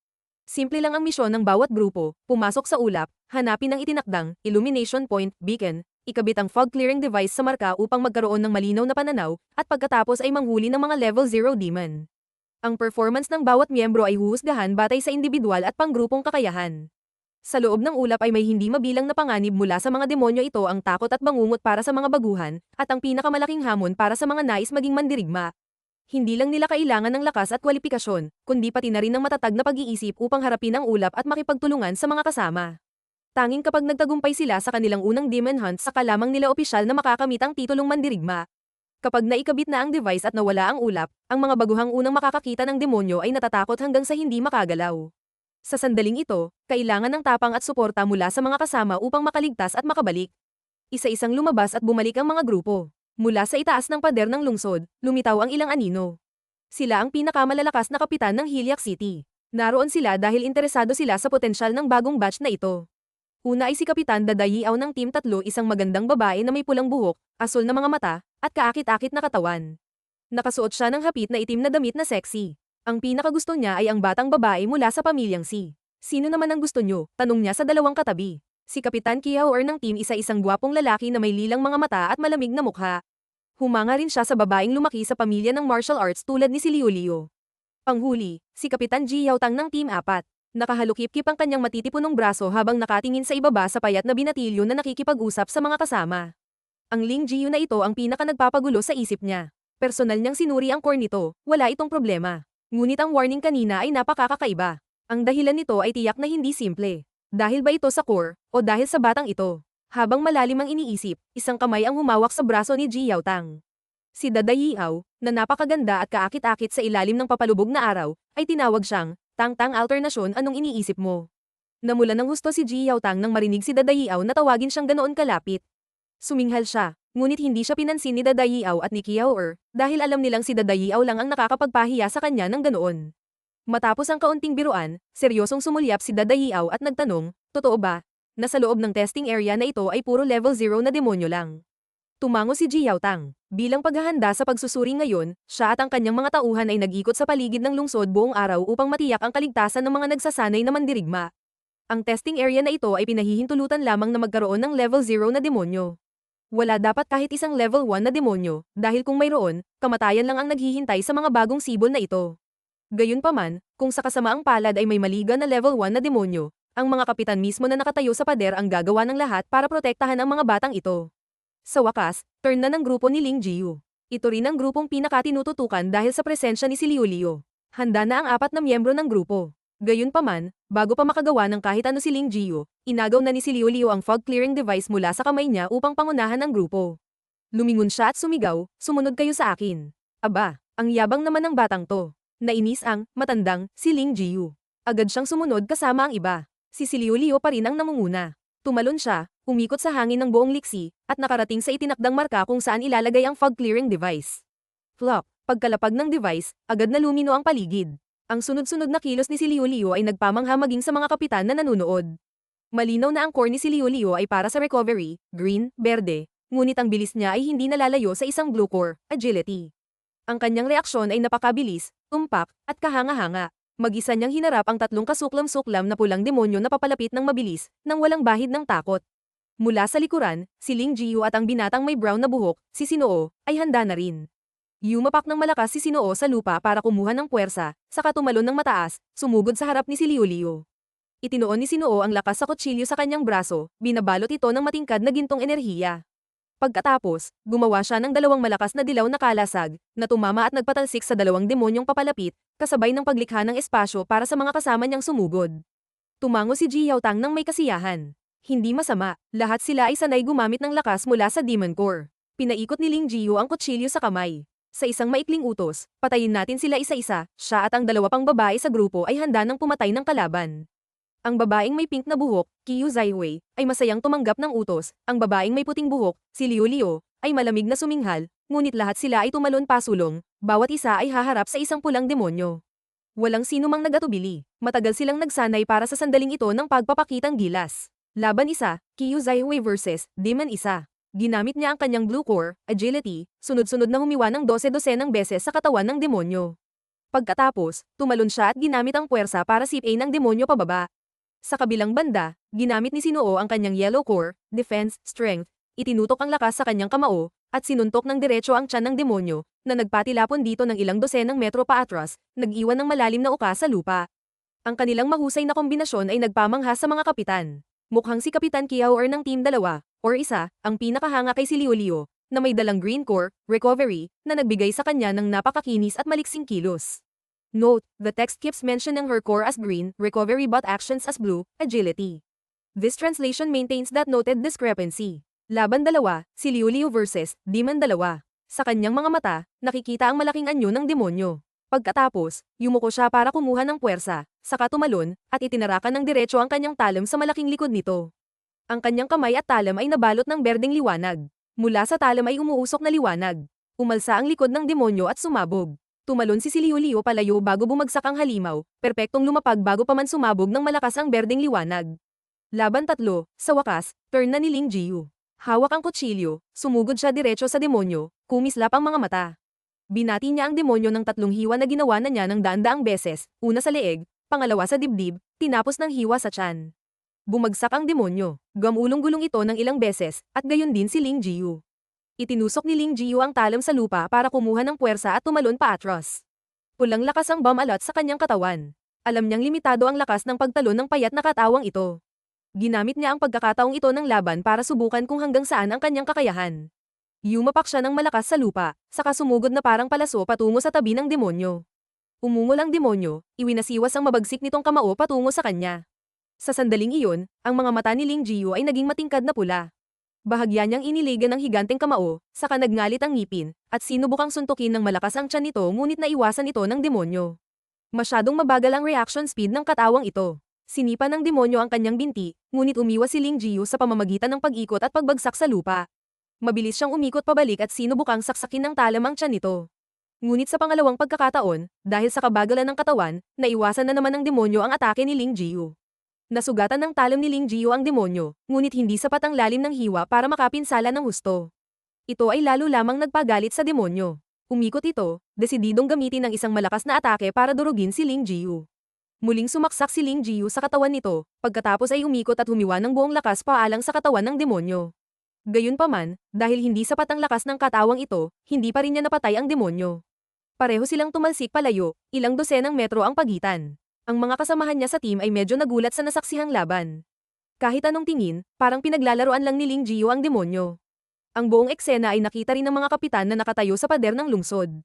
Simple lang ang misyon ng bawat grupo, pumasok sa ulap, hanapin ang itinakdang illumination point, beacon, ikabit ang fog clearing device sa marka upang magkaroon ng malinaw na pananaw, at pagkatapos ay manghuli ng mga level 0 demon. Ang performance ng bawat miyembro ay huhusgahan batay sa individual at panggrupong kakayahan. Sa loob ng ulap ay may hindi mabilang na panganib mula sa mga demonyo, ito ang takot at bangungot para sa mga baguhan, at ang pinakamalaking hamon para sa mga nais maging mandirigma. Hindi lang nila kailangan ng lakas at kwalipikasyon, kundi pati na rin ng matatag na pag-iisip upang harapin ang ulap at makipagtulungan sa mga kasama. Tanging kapag nagtagumpay sila sa kanilang unang Demon Hunt saka lamang nila opisyal na makakamit ang titulong mandirigma. Kapag naikabit na ang device at nawala ang ulap, ang mga baguhang unang makakakita ng demonyo ay natatakot hanggang sa hindi makagalaw. Sa sandaling ito, kailangan ng tapang at suporta mula sa mga kasama upang makaligtas at makabalik. Isa-isang lumabas at bumalik ang mga grupo. Mula sa itaas ng pader ng lungsod, lumitaw ang ilang anino. Sila ang pinakamalalakas na kapitan ng Hilliac City. Naroon sila dahil interesado sila sa potensyal ng bagong batch na ito. Una ay si Kapitan Dadayiaw ng Team 3, isang magandang babae na may pulang buhok, asul na mga mata, at kaakit-akit na katawan. Nakasuot siya ng hapit na itim na damit na sexy. Ang pinakagusto niya ay ang batang babae mula sa pamilyang Si. Sino naman ang gusto nyo? Tanong niya sa dalawang katabi. Si Kapitan Kiaor ng team isa-isang gwapong lalaki na may lilang mga mata at malamig na mukha. Humanga rin siya sa babaeng lumaki sa pamilya ng martial arts tulad ni si Liu Liu. Panghuli, si Kapitan Ji Yaotang ng Team 4. Nakahalukip-kip ang kanyang matitipunong braso habang nakatingin sa ibaba sa payat na binatilyo na nakikipag-usap sa mga kasama. Ang Ling Jiyu na ito ang pinaka nagpapagulo sa isip niya. Personal niyang sinuri ang core nito, wala itong problema. Ngunit ang warning kanina ay napakakakaiba. Ang dahilan nito ay tiyak na hindi simple. Dahil ba ito sa core, o dahil sa batang ito? Habang malalim ang iniisip, isang kamay ang humawak sa braso ni Ji Yaotang. Si Dadayiaw, na napakaganda at kaakit-akit sa ilalim ng papalubog na araw, ay tinawag siyang, Tang-tang alternasyon. Anong iniisip mo? Namula ng husto si Ji Yaotang nang marinig si Dadayiaw na tawagin siyang ganoon kalapit. Suminghal siya, ngunit hindi siya pinansin ni Dadayiaw at ni Kiaor, dahil alam nilang si Dadayiaw lang ang nakakapagpahiya sa kanya ng ganoon. Matapos ang kaunting biruan, seryosong sumulyap si Dadayiaw at nagtanong, totoo ba? Na sa loob ng testing area na ito ay puro level 0 na demonyo lang. Tumango si Ji Yaotang. Bilang paghahanda sa pagsusuri ngayon, siya at ang kanyang mga tauhan ay nag-ikot sa paligid ng lungsod buong araw upang matiyak ang kaligtasan ng mga nagsasanay na mandirigma. Ang testing area na ito ay pinahihintulutan lamang na magkaroon ng level 0 na demonyo. Wala dapat kahit isang level 1 na demonyo, dahil kung mayroon, kamatayan lang ang naghihintay sa mga bagong sibol na ito. Gayunpaman, kung sa kasamaang palad ay may maliga na level 1 na demonyo, ang mga kapitan mismo na nakatayo sa pader ang gagawa ng lahat para protektahan ang mga batang ito. Sa wakas, turn na ng grupo ni Ling Jiyu. Ito rin ang grupong pinakatinututukan dahil sa presensya ni si Liu Liu. Handa na ang 4 na miyembro ng grupo. Gayunpaman, bago pa makagawa ng kahit ano si Ling Jiyu, inagaw na ni si Liu Liu ang fog clearing device mula sa kamay niya upang pangunahan ang grupo. Lumingon siya at sumigaw, sumunod kayo sa akin. Aba, ang yabang naman ng batang to. Nainis ang, matandang, si Ling Jiyu. Agad siyang sumunod kasama ang iba. Si Liu Liu pa rin ang namunguna. Tumalon siya, umikot sa hangin ng buong liksi, at nakarating sa itinakdang marka kung saan ilalagay ang fog clearing device. Flop, pagkalapag ng device, agad na lumino ang paligid. Ang sunod-sunod na kilos ni si Liu Liu ay nagpamangha maging sa mga kapitan na nanunood. Malinaw na ang core ni si Liu Liu ay para sa recovery, green, berde, ngunit ang bilis niya ay hindi nalalayo sa isang blue core, agility. Ang kanyang reaksyon ay napakabilis, tumpak, at kahanga-hanga. Mag-isa niyang hinarap ang 3 kasuklam-suklam na pulang demonyo na papalapit ng mabilis, nang walang bahid ng takot. Mula sa likuran, si Ling Jiyu at ang binatang may brown na buhok, si Sinoo, ay handa na rin. Yumapak ng malakas si Sinoo sa lupa para kumuha ng puwersa, saka tumalon ng mataas, sumugod sa harap ni si Liu Liu. Itinoon ni Sinoo ang lakas sa kutsilyo sa kanyang braso, binabalot ito ng matingkad na gintong enerhiya. Pagkatapos, gumawa siya ng 2 malakas na dilaw na kalasag, na tumama at nagpatalsik sa 2 demonyong papalapit, kasabay ng paglikha ng espasyo para sa mga kasama niyang sumugod. Tumango si Ji Yaotang ng may kasiyahan. Hindi masama, lahat sila ay sanay gumamit ng lakas mula sa Demon Core. Pinaikot ni Ling Jiyu ang kutsilyo sa kamay. Sa isang maikling utos, patayin natin sila isa-isa, siya at ang 2 pang babae sa grupo ay handa ng pumatay ng kalaban. Ang babaeng may pink na buhok, Qiu Zaihui, ay masayang tumanggap ng utos. Ang babaeng may puting buhok, si Liu Liu, ay malamig na suminghal, ngunit lahat sila ay tumalon pasulong, bawat isa ay haharap sa isang pulang demonyo. Walang sino mang nagatubili. Matagal silang nagsanay para sa sandaling ito ng pagpapakitang gilas. Laban 1, Qiu Zaihui versus Demon 1. Ginamit niya ang kanyang blue core, agility, sunod-sunod na humiwa ng 12-dosenang beses sa katawan ng demonyo. Pagkatapos, tumalon siya at ginamit ang puwersa para sipain ng demonyo pababa. Sa kabilang banda, ginamit ni Sinoo ang kanyang yellow core, defense, strength, itinutok ang lakas sa kanyang kamao, at sinuntok ng diretso ang tiyan ng demonyo, na nagpatilapon dito ng ilang dosenang metro paatras, nag-iwan ng malalim na uka sa lupa. Ang kanilang mahusay na kombinasyon ay nagpamangha sa mga kapitan. Mukhang si Kapitan Kiaor ng Team 2, or 1, ang pinakahanga kay si Liu Liu, na may dalang green core, recovery, na nagbigay sa kanya ng napakakinis at maliksing kilos. Note, the text keeps mentioning her core as green, recovery but actions as blue, agility. This translation maintains that noted discrepancy. Laban 2, si Liu Liu versus Demon 2. Sa kanyang mga mata, nakikita ang malaking anyo ng demonyo. Pagkatapos, yumuko siya para kumuha ng puwersa, saka tumalon, at itinarakan ng diretso ang kanyang talam sa malaking likod nito. Ang kanyang kamay at talam ay nabalot ng berdeng liwanag. Mula sa talam ay umuusok na liwanag. Umalsa ang likod ng demonyo at sumabog. Tumalon si Liu Liu palayo bago bumagsak ang halimaw, perpektong lumapag bago pa man sumabog ng malakas ang berdeng liwanag. Laban 3, sa wakas, turn na ni Ling Jiu. Hawak ang kutsilyo, sumugod siya diretso sa demonyo, kumislap ang mga mata. Binati niya ang demonyo ng 3 hiwa na ginawa na niya ng daan-daang beses, una sa leeg, pangalawa sa dibdib, tinapos ng hiwa sa tiyan. Bumagsak ang demonyo, gamulong-gulong ito ng ilang beses, at gayon din si Ling Jiu. Itinusok ni Ling Jiu ang talam sa lupa para kumuha ng puwersa at tumalon paatros. Pulang lakas ang bomb-alot sa kanyang katawan. Alam niyang limitado ang lakas ng pagtalon ng payat na katawang ito. Ginamit niya ang pagkakataong ito ng laban para subukan kung hanggang saan ang kanyang kakayahan. Yumapak siya ng malakas sa lupa, saka sumugod na parang palaso patungo sa tabi ng demonyo. Umungol ang demonyo, iwinasiwas ang mabagsik nitong kamao patungo sa kanya. Sa sandaling iyon, ang mga mata ni Ling Jiu ay naging matingkad na pula. Bahagya niyang iniligan ng higanteng kamao, saka nagngalit ang ngipin, at sinubukang suntukin ng malakas ang tiyan nito ngunit naiwasan ito ng demonyo. Masyadong mabagal ang reaction speed ng katawang ito. Sinipa ng demonyo ang kanyang binti, ngunit umiwas si Ling Jiu sa pamamagitan ng pag-ikot at pagbagsak sa lupa. Mabilis siyang umikot pabalik at sinubukang saksakin ng talam ang tiyan nito. Ngunit sa pangalawang pagkakataon, dahil sa kabagalan ng katawan, naiwasan na naman ng demonyo ang atake ni Ling Jiu. Nasugatan ng talam ni Ling Jiu ang demonyo, ngunit hindi sapat ang lalim ng hiwa para makapinsala ng husto. Ito ay lalo lamang nagpagalit sa demonyo. Umikot ito, desididong gamitin ang isang malakas na atake para durugin si Ling Jiu. Muling sumaksak si Ling Jiu sa katawan nito, pagkatapos ay umikot at humiwa ng buong lakas paalang sa katawan ng demonyo. Gayunpaman, dahil hindi sapat ang lakas ng katawang ito, hindi pa rin niya napatay ang demonyo. Pareho silang tumalsik palayo, ilang dosenang metro ang pagitan. Ang mga kasamahan niya sa team ay medyo nagulat sa nasaksihang laban. Kahit anong tingin, parang pinaglalaroan lang ni Ling Jiu ang demonyo. Ang buong eksena ay nakita rin ng mga kapitan na nakatayo sa pader ng lungsod.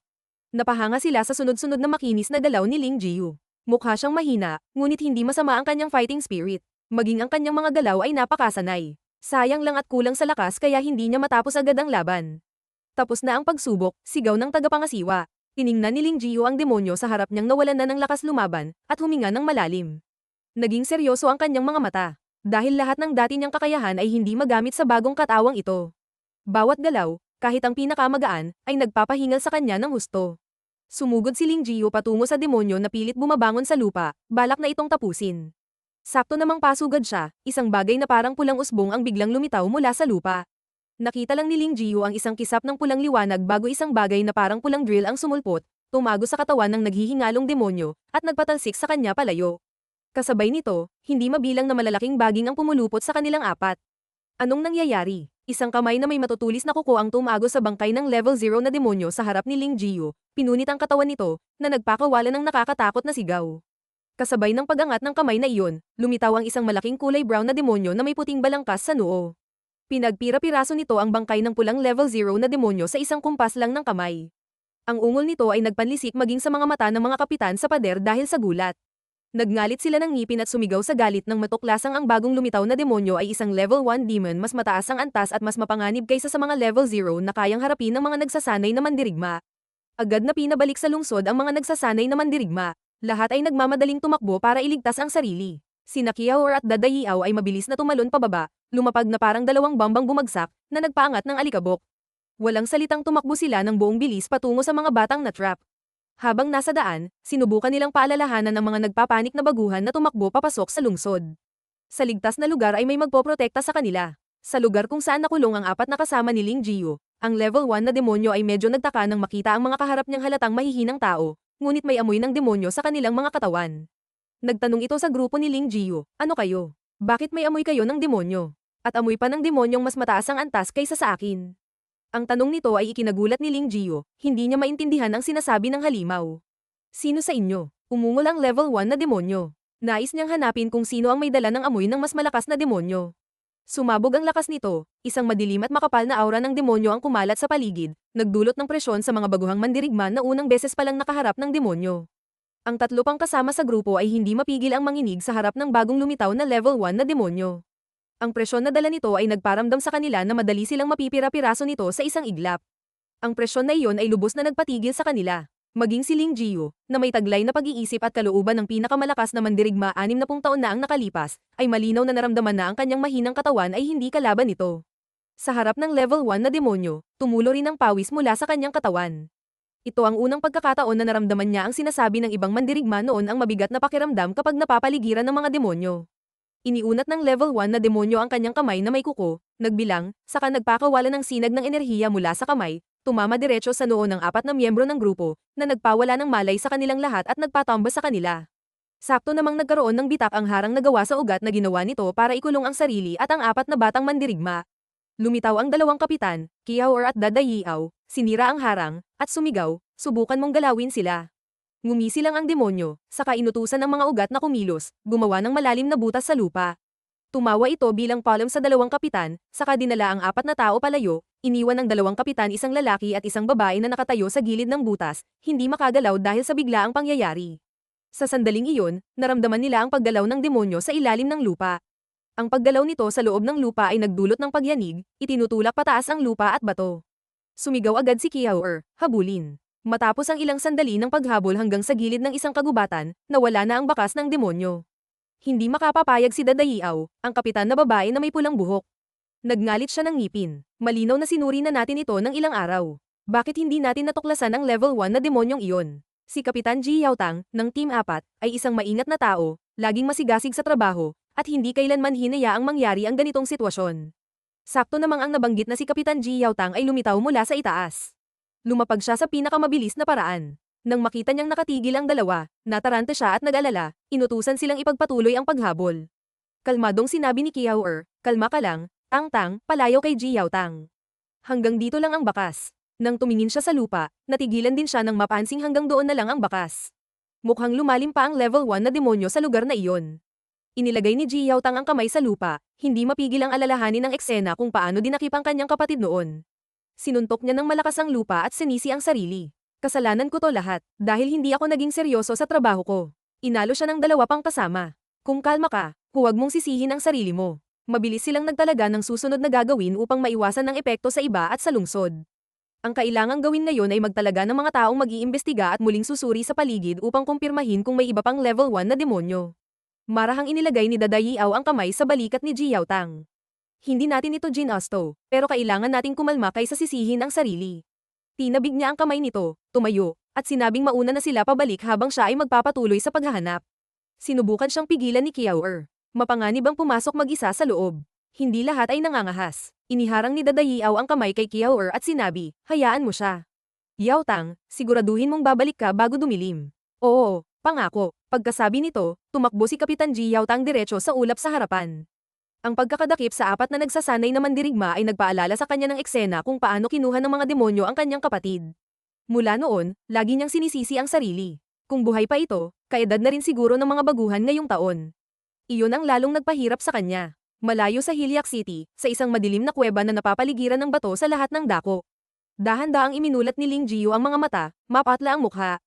Napahanga sila sa sunod-sunod na makinis na galaw ni Ling Jiu. Mukha siyang mahina, ngunit hindi masama ang kanyang fighting spirit. Maging ang kanyang mga galaw ay napakasanay. Sayang lang at kulang sa lakas kaya hindi niya matapos agad ang laban. Tapos na ang pagsubok, sigaw ng tagapangasiwa. Tiningnan ni Ling Jiu ang demonyo sa harap niyang nawalan na ng lakas lumaban, at huminga ng malalim. Naging seryoso ang kanyang mga mata. Dahil lahat ng dati niyang kakayahan ay hindi magamit sa bagong katawang ito. Bawat galaw, kahit ang pinakamagaan, ay nagpapahingal sa kanya ng husto. Sumugod si Ling Jiu patungo sa demonyo na pilit bumabangon sa lupa, balak na itong tapusin. Sakto namang pasugad siya, isang bagay na parang pulang usbong ang biglang lumitaw mula sa lupa. Nakita lang ni Ling Jiu ang isang kisap ng pulang liwanag bago isang bagay na parang pulang drill ang sumulpot, tumago sa katawan ng naghihingalong demonyo, at nagpatalsik sa kanya palayo. Kasabay nito, hindi mabilang na malalaking baging ang pumulupot sa kanilang apat. Anong nangyayari? Isang kamay na may matutulis na kuko ang tumago sa bangkay ng level 0 na demonyo sa harap ni Ling Jiu, pinunit ang katawan nito, na nagpakawala ng nakakatakot na sigaw. Kasabay ng pag-angat ng kamay na iyon, lumitaw ang isang malaking kulay brown na demonyo na may puting balangkas sa noo. Pinagpira-piraso nito ang bangkay ng pulang level 0 na demonyo sa isang kumpas lang ng kamay. Ang ungol nito ay nagpanlisik maging sa mga mata ng mga kapitan sa pader dahil sa gulat. Nagngalit sila ng ngipin at sumigaw sa galit nang matuklasang ang bagong lumitaw na demonyo ay isang level 1 demon mas mataas ang antas at mas mapanganib kaysa sa mga level 0 na kayang harapin ng mga nagsasanay na mandirigma. Agad na pinabalik sa lungsod ang mga nagsasanay na mandirigma. Lahat ay nagmamadaling tumakbo para iligtas ang sarili. Sina Qiao at Dadayiao ay mabilis na tumalon pababa, lumapag na parang dalawang bambang bumagsak, na nagpaangat ng alikabok. Walang salitang tumakbo sila ng buong bilis patungo sa mga batang na trap. Habang nasa daan, sinubukan nilang paalalahanan ng mga nagpapanik na baguhan na tumakbo papasok sa lungsod. Sa ligtas na lugar ay may magpoprotekta sa kanila. Sa lugar kung saan nakulong ang apat na kasama ni Ling Jiu, ang level 1 na demonyo ay medyo nagtaka nang makita ang mga kaharap niyang halatang mahihinang tao, ngunit may amoy ng demonyo sa kanilang mga katawan. Nagtanong ito sa grupo ni Ling Jiu, ano kayo? Bakit may amoy kayo ng demonyo? At amoy pa ng demonyong mas mataas ang antas kaysa sa akin. Ang tanong nito ay ikinagulat ni Ling Jiu, hindi niya maintindihan ang sinasabi ng halimaw. Sino sa inyo? Umungol ang level 1 na demonyo. Nais niyang hanapin kung sino ang may dala ng amoy ng mas malakas na demonyo. Sumabog ang lakas nito, isang madilim at makapal na aura ng demonyo ang kumalat sa paligid, nagdulot ng presyon sa mga baguhang mandirigma na unang beses palang nakaharap ng demonyo. Ang tatlo pang kasama sa grupo ay hindi mapigil ang manginig sa harap ng bagong lumitaw na level 1 na demonyo. Ang presyon na dala nito ay nagparamdam sa kanila na madali silang mapipira-piraso nito sa isang iglap. Ang presyon na iyon ay lubos na nagpatigil sa kanila. Maging si Ling Jiu, na may taglay na pag-iisip at kalooban ng pinakamalakas na mandirigma 60 taon na ang nakalipas, ay malinaw na naramdaman na ang kanyang mahinang katawan ay hindi kalaban nito. Sa harap ng level 1 na demonyo, tumulo rin ang pawis mula sa kanyang katawan. Ito ang unang pagkakataon na naramdaman niya ang sinasabi ng ibang mandirigma noon ang mabigat na pakiramdam kapag napapaligiran ng mga demonyo. Iniunat ng level 1 na demonyo ang kanyang kamay na may kuko, nagbilang, saka nagpakawala ng sinag ng enerhiya mula sa kamay, tumama diretso sa noo ng 4 na miyembro ng grupo, na nagpawala ng malay sa kanilang lahat at nagpatomba sa kanila. Sakto namang nagkaroon ng bitak ang harang nagawa sa ugat na ginawa nito para ikulong ang sarili at ang 4 na batang mandirigma. Lumitaw ang dalawang kapitan, Kiaor at Dadayiao, sinira ang harang, at sumigaw, subukan mong galawin sila. Ngumisi lang ang demonyo, saka inutusan ng mga ugat na kumilos, gumawa ng malalim na butas sa lupa. Tumawa ito bilang palm sa dalawang kapitan, saka dinala ang 4 na tao palayo, iniwan ng dalawang kapitan isang lalaki at isang babae na nakatayo sa gilid ng butas, hindi makagalaw dahil sa biglaang pangyayari. Sa sandaling iyon, naramdaman nila ang paggalaw ng demonyo sa ilalim ng lupa. Ang paggalaw nito sa loob ng lupa ay nagdulot ng pagyanig, itinutulak pataas ang lupa at bato. Sumigaw agad si Kiaor, habulin. Matapos ang ilang sandali ng paghabol hanggang sa gilid ng isang kagubatan, nawala na ang bakas ng demonyo. Hindi makapapayag si Dadayiao, ang kapitan na babae na may pulang buhok. Nagngalit siya ng ngipin. Malinaw na sinuri na natin ito ng ilang araw. Bakit hindi natin natuklasan ang level 1 na demonyong iyon? Si Kapitan Ji Yaotang, ng Team 4, ay isang maingat na tao, laging masigasig sa trabaho, at hindi kailanman hinayaang mangyari ang ganitong sitwasyon. Sakto namang ang nabanggit na si Kapitan Ji Yaotang ay lumitaw mula sa itaas. Lumapag siya sa pinakamabilis na paraan. Nang makita niyang nakatigil ang dalawa, nataranta siya at nag-alala, inutusan silang ipagpatuloy ang paghabol. Kalmadong sinabi ni Kiaor, kalma ka lang, Tang-Tang, palayaw kay Ji Yaotang. Hanggang dito lang ang bakas. Nang tumingin siya sa lupa, natigilan din siya nang mapansing hanggang doon na lang ang bakas. Mukhang lumalim pa ang level 1 na demonyo sa lugar na iyon. Inilagay ni Ji Yaotang ang kamay sa lupa, hindi mapigil ang alalahanin ng eksena kung paano dinakip ang kanyang kapatid noon. Sinuntok niya ng malakas ang lupa at sinisi ang sarili. Kasalanan ko to lahat, dahil hindi ako naging seryoso sa trabaho ko. Inalo siya ng 2 pang kasama. Kung kalma ka, huwag mong sisihin ang sarili mo. Mabilis silang nagtalaga ng susunod na gagawin upang maiwasan ang epekto sa iba at sa lungsod. Ang kailangang gawin ngayon ay magtalaga ng mga taong mag-iimbestiga at muling susuri sa paligid upang kumpirmahin kung may iba pang level 1 na demonyo. Marahang inilagay ni Dadayiao ang kamay sa balikat ni Ji Yaotang. Hindi natin ito ginasto, pero kailangan nating kumalma kaysa sisihin ang sarili. Tinabig niya ang kamay nito, tumayo, at sinabing mauna na sila pabalik habang siya ay magpapatuloy sa paghahanap. Sinubukan siyang pigilan ni Kiaor. Mapanganib ang pumasok mag-isa sa loob. Hindi lahat ay nangangahas. Iniharang ni Dadayiao ang kamay kay Kiaor at sinabi, hayaan mo siya. Yaotang, siguraduhin mong babalik ka bago dumilim. Oo, pangako. Pagkasabi nito, tumakbo si Kapitan Ji Yaotang diretso sa ulap sa harapan. Ang pagkakadakip sa 4 na nagsasanay na mandirigma ay nagpaalala sa kanya ng eksena kung paano kinuha ng mga demonyo ang kanyang kapatid. Mula noon, lagi niyang sinisisi ang sarili. Kung buhay pa ito, kaedad na rin siguro ng mga baguhan ngayong taon. Iyon ang lalong nagpahirap sa kanya. Malayo sa Hilyak City, sa isang madilim na kuweba na napapaligiran ng bato sa lahat ng dako. Dahan-daang iminulat ni Ling Jiu ang mga mata, mapatla ang mukha.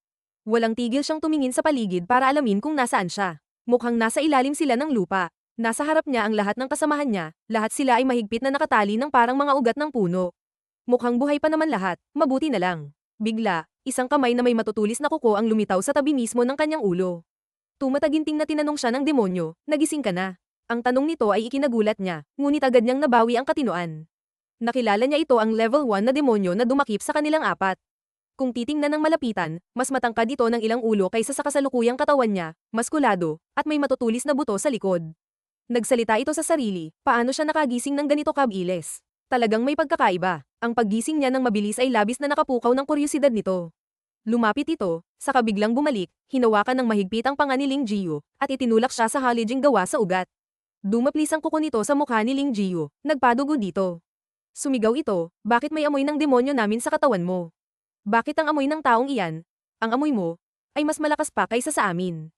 Walang tigil siyang tumingin sa paligid para alamin kung nasaan siya. Mukhang nasa ilalim sila ng lupa. Nasa harap niya ang lahat ng kasamahan niya, lahat sila ay mahigpit na nakatali ng parang mga ugat ng puno. Mukhang buhay pa naman lahat, mabuti na lang. Bigla, isang kamay na may matutulis na kuko ang lumitaw sa tabi mismo ng kanyang ulo. Tumataginting na tinanong siya ng demonyo, nagising ka na? Ang tanong nito ay ikinagulat niya, ngunit agad niyang nabawi ang katinoan. Nakilala niya ito ang level 1 na demonyo na dumakip sa kanilang 4. Kung titingnan ng malapitan, mas matangkad ito ng ilang ulo kaysa sa kasalukuyang katawan niya, maskulado, at may matutulis na buto sa likod. Nagsalita ito sa sarili, paano siya nakagising ng ganito kabilis? Talagang may pagkakaiba. Ang paggising niya ng mabilis ay labis na nakapukaw ng kuryosidad nito. Lumapit ito, saka biglang bumalik, hinawakan ng mahigpit ang panga ni Ling Jiu, at itinulak siya sa halijing gawa sa ugat. Dumaplis ang kuko nito sa mukha ni Ling Jiu, nagpadugo dito. Sumigaw ito, bakit may amoy ng demonyo namin sa katawan mo? Bakit ang amoy ng taong iyan, ang amoy mo, ay mas malakas pa kaysa sa amin?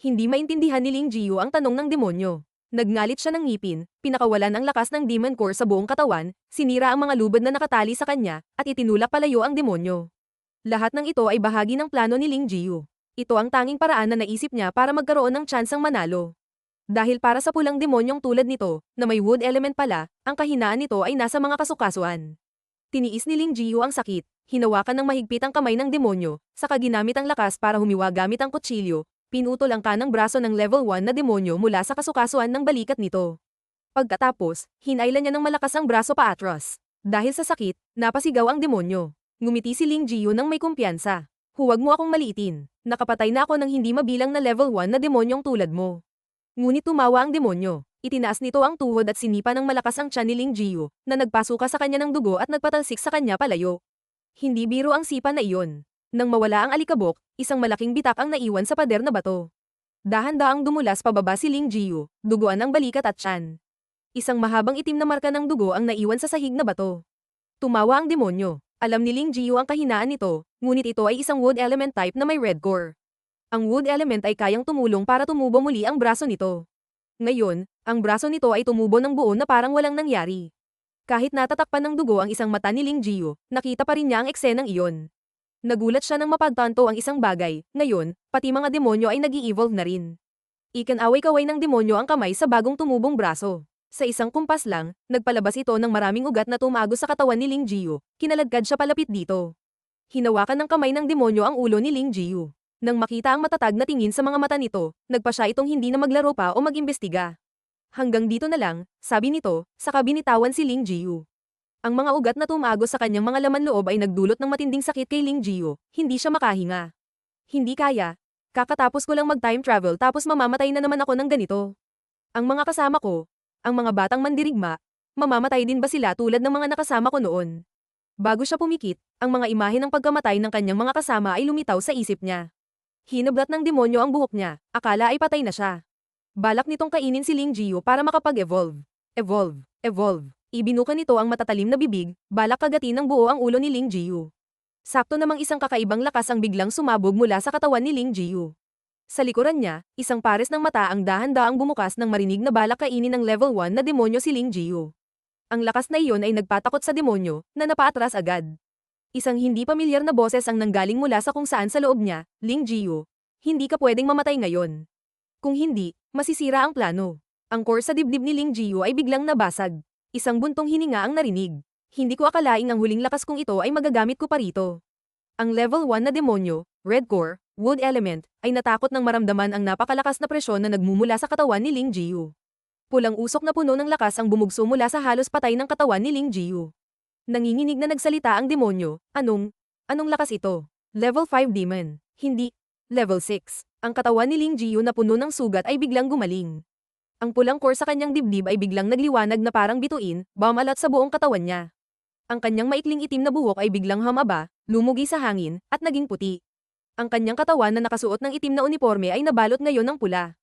Hindi maintindihan ni Ling Jiu ang tanong ng demonyo. Nagngalit siya ng ngipin, pinakawalan ang lakas ng demon core sa buong katawan, sinira ang mga lubid na nakatali sa kanya, at itinulak palayo ang demonyo. Lahat ng ito ay bahagi ng plano ni Ling Jiu. Ito ang tanging paraan na naisip niya para magkaroon ng tsansang manalo. Dahil para sa pulang demonyong tulad nito, na may wood element pala, ang kahinaan nito ay nasa mga kasukasuan. Tiniis ni Ling Jiu ang sakit, hinawakan ng mahigpit ang kamay ng demonyo, saka ginamit ang lakas para humiwa gamit ang kutsilyo, pinutol ang kanang braso ng level 1 na demonyo mula sa kasukasuan ng balikat nito. Pagkatapos, hinailan niya ng malakas ang braso paatras. Dahil sa sakit, napasigaw ang demonyo. Ngumiti si Ling Jiu ng may kumpiyansa. Huwag mo akong maliitin. Nakapatay na ako ng hindi mabilang na level 1 na demonyong tulad mo. Ngunit tumawa ang demonyo. Itinaas nito ang tuhod at sinipa ng malakas ang tiyan ni Ling Jiu, na nagpasuka sa kanya ng dugo at nagpatalsik sa kanya palayo. Hindi biro ang sipa na iyon. Nang mawala ang alikabok, isang malaking bitak ang naiwan sa pader na bato. Dahan-daang dumulas pababa si Ling Jiu, duguan ang balikat at tiyan. Isang mahabang itim na marka ng dugo ang naiwan sa sahig na bato. Tumawa ang demonyo. Alam ni Ling Jiu ang kahinaan nito, ngunit ito ay isang wood element type na may red core. Ang wood element ay kayang tumulong para tumubo muli ang braso nito. Ngayon, ang braso nito ay tumubo ng buo na parang walang nangyari. Kahit natatakpan ng dugo ang isang mata ni Ling Jiu, nakita pa rin niya ang eksenang iyon. Nagulat siya nang mapagtanto ang isang bagay, ngayon, pati mga demonyo ay nag-i-evolve na rin. Ikan-away-kaway ng demonyo ang kamay sa bagong tumubong braso. Sa isang kumpas lang, nagpalabas ito ng maraming ugat na tumago sa katawan ni Ling Jiu, kinaladkad siya palapit dito. Hinawakan ng kamay ng demonyo ang ulo ni Ling Jiu. Nang makita ang matatag na tingin sa mga mata nito, nagpa siya itong hindi na maglaro pa o mag-imbestiga. Hanggang dito na lang, sabi nito, saka binitawan si Ling Jiu. Ang mga ugat na tumago sa kanyang mga laman loob ay nagdulot ng matinding sakit kay Ling Jiu, hindi siya makahinga. Hindi kaya. Kakatapos ko lang mag-time travel tapos mamamatay na naman ako ng ganito. Ang mga kasama ko, ang mga batang mandirigma, mamamatay din ba sila tulad ng mga nakasama ko noon? Bago siya pumikit, ang mga imahe ng pagkamatay ng kanyang mga kasama ay lumitaw sa isip niya. Hinablat ng demonyo ang buhok niya, akala ay patay na siya. Balak nitong kainin si Ling Jiu para makapag-evolve. Evolve. Ibinuka nito ang matatalim na bibig, balak kagatin ng buo ang ulo ni Ling Jiu. Sakto namang isang kakaibang lakas ang biglang sumabog mula sa katawan ni Ling Jiu. Sa likuran niya, isang pares ng mata ang dahan-daang bumukas nang marinig na balak kainin ng level 1 na demonyo si Ling Jiu. Ang lakas na iyon ay nagpatakot sa demonyo, na napaatras agad. Isang hindi pamilyar na boses ang nanggaling mula sa kung saan sa loob niya, Ling Jiu. Hindi ka pwedeng mamatay ngayon. Kung hindi, masisira ang plano. Ang core sa dibdib ni Ling Jiu ay biglang nabasag. Isang buntong hininga ang narinig. Hindi ko akalaing ang huling lakas kong ito ay magagamit ko pa rito. Ang level 1 na demonyo, red core, wood element, ay natakot nang maramdaman ang napakalakas na presyon na nagmumula sa katawan ni Ling Jiu. Pulang usok na puno ng lakas ang bumugso mula sa halos patay ng katawan ni Ling Jiu. Nanginginig na nagsalita ang demonyo, anong lakas ito? Level 5 demon. Hindi. Level 6. Ang katawan ni Ling Jiu na puno ng sugat ay biglang gumaling. Ang pulang core sa kanyang dibdib ay biglang nagliwanag na parang bituin, bumalat sa buong katawan niya. Ang kanyang maikling itim na buhok ay biglang humaba, lumugi sa hangin, at naging puti. Ang kanyang katawan na nakasuot ng itim na uniforme ay nabalot ngayon ng pula.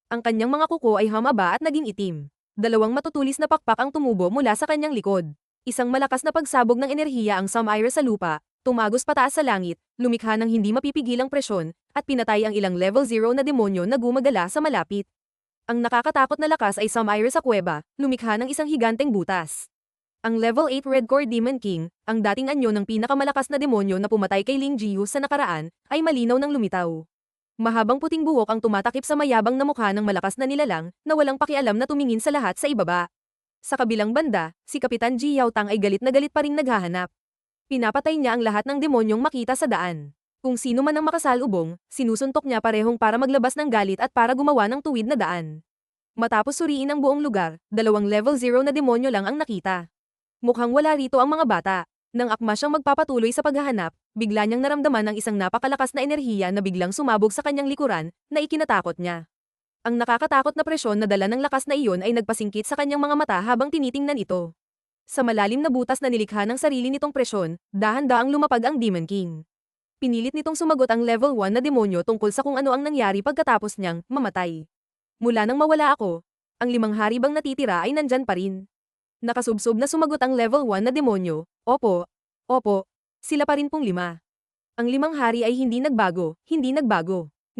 Ang kanyang mga kuko ay humaba at naging itim. Dalawang matutulis na pakpak ang tumubo mula sa kanyang likod. Isang malakas na pagsabog ng enerhiya ang sumire sa lupa, tumagos pataas sa langit, lumikha ng hindi mapipigilang presyon, at pinatay ang ilang level 0 na demonyo na gumagala sa malapit. Ang nakakatakot na lakas ay sumire sa kuweba, lumikha ng isang higanteng butas. Ang level 8 Red Core Demon King, ang dating anyo ng pinakamalakas na demonyo na pumatay kay Ling Jiu sa nakaraan, ay malinaw ng lumitaw. Mahabang puting buhok ang tumatakip sa mayabang na mukha ng malakas na nilalang, na walang pakialam na tumingin sa lahat sa ibaba. Sa kabilang banda, si Kapitan Ji Yaotang ay galit na galit pa ring naghahanap. Pinapatay niya ang lahat ng demonyong makita sa daan. Kung sino man ang makasalubong, sinusuntok niya parehong para maglabas ng galit at para gumawa ng tuwid na daan. Matapos suriin ang buong lugar, 2 level 0 na demonyo lang ang nakita. Mukhang wala rito ang mga bata. Nang akma siyang magpapatuloy sa paghahanap, bigla niyang naramdaman ang isang napakalakas na enerhiya na biglang sumabog sa kanyang likuran, na ikinatakot niya. Ang nakakatakot na presyon na dala ng lakas na iyon ay nagpasingkit sa kanyang mga mata habang tinitingnan ito. Sa malalim na butas na nilikha ng sarili nitong presyon, dahan-daang lumapag ang Demon King. Pinilit nitong sumagot ang level 1 na demonyo tungkol sa kung ano ang nangyari pagkatapos niyang mamatay. Mula nang mawala ako, ang 5 hari bang natitira ay nandyan pa rin. Nakasubsob na sumagot ang level 1 na demonyo, opo, sila pa rin pong 5. Ang 5 hari ay hindi nagbago.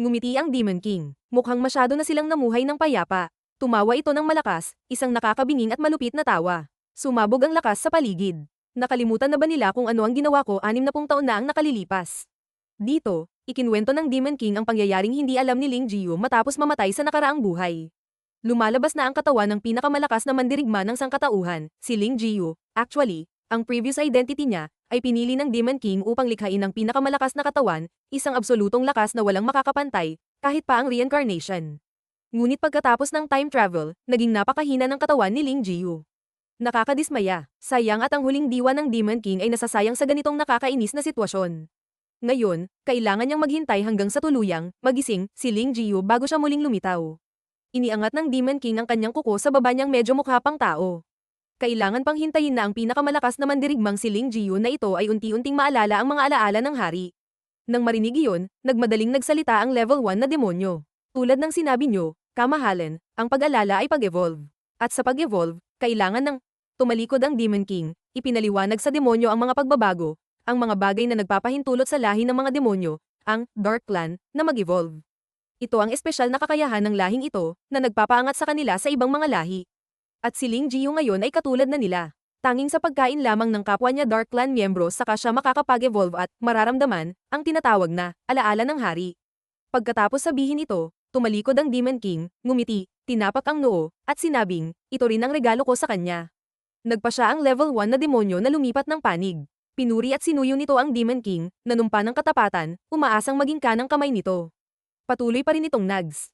Ngumiti ang Demon King. Mukhang masyado na silang namuhay ng payapa. Tumawa ito ng malakas, isang nakakabinging at malupit na tawa. Sumabog ang lakas sa paligid. Nakalimutan na ba nila kung ano ang ginawa ko 60 taon na ang nakalilipas? Dito, ikinwento ng Demon King ang pangyayaring hindi alam ni Ling Jiu matapos mamatay sa nakaraang buhay. Lumalabas na ang katawan ng pinakamalakas na mandirigma ng sangkatauhan, si Ling Jiu. Actually, ang previous identity niya ay pinili ng Demon King upang likhain ang pinakamalakas na katawan, isang absolutong lakas na walang makakapantay, kahit pa ang reincarnation. Ngunit pagkatapos ng time travel, naging napakahina ng katawan ni Ling Jiu. Nakakadismaya, sayang at ang huling diwa ng Demon King ay nasasayang sa ganitong nakakainis na sitwasyon. Ngayon, kailangan niyang maghintay hanggang sa tuluyang magising si Ling Jiu bago siya muling lumitaw. Iniangat ng Demon King ang kanyang kuko sa baba niyang medyo mukha pang tao. Kailangan pang hintayin na ang pinakamalakas na mandirigmang si Ling Jiu na ito ay unti-unting maalala ang mga alaala ng hari. Nang marinig iyon, nagmadaling nagsalita ang level 1 na demonyo. Tulad ng sinabi niyo, kamahalan, ang pag-alala ay pag-evolve. At sa pag-evolve, kailangan ng tumalikod ang Demon King, ipinaliwanag sa demonyo ang mga pagbabago, ang mga bagay na nagpapahintulot sa lahi ng mga demonyo, ang Dark Clan, na mag-evolve. Ito ang espesyal na kakayahan ng lahing ito, na nagpapaangat sa kanila sa ibang mga lahi. At si Ling Jiu ngayon ay katulad na nila. Tanging sa pagkain lamang ng kapwa niya Dark Clan miyembro saka siya makakapag-evolve at mararamdaman ang tinatawag na alaala ng hari. Pagkatapos sabihin ito, tumalikod ang Demon King, ngumiti, tinapak ang noo, at sinabing, ito rin ang regalo ko sa kanya. Nagpa siya ang level 1 na demonyo na lumipat ng panig. Pinuri at sinuyo nito ang Demon King, nanumpa ng katapatan, umaasang maging kanang kamay nito. Patuloy pa rin itong nags.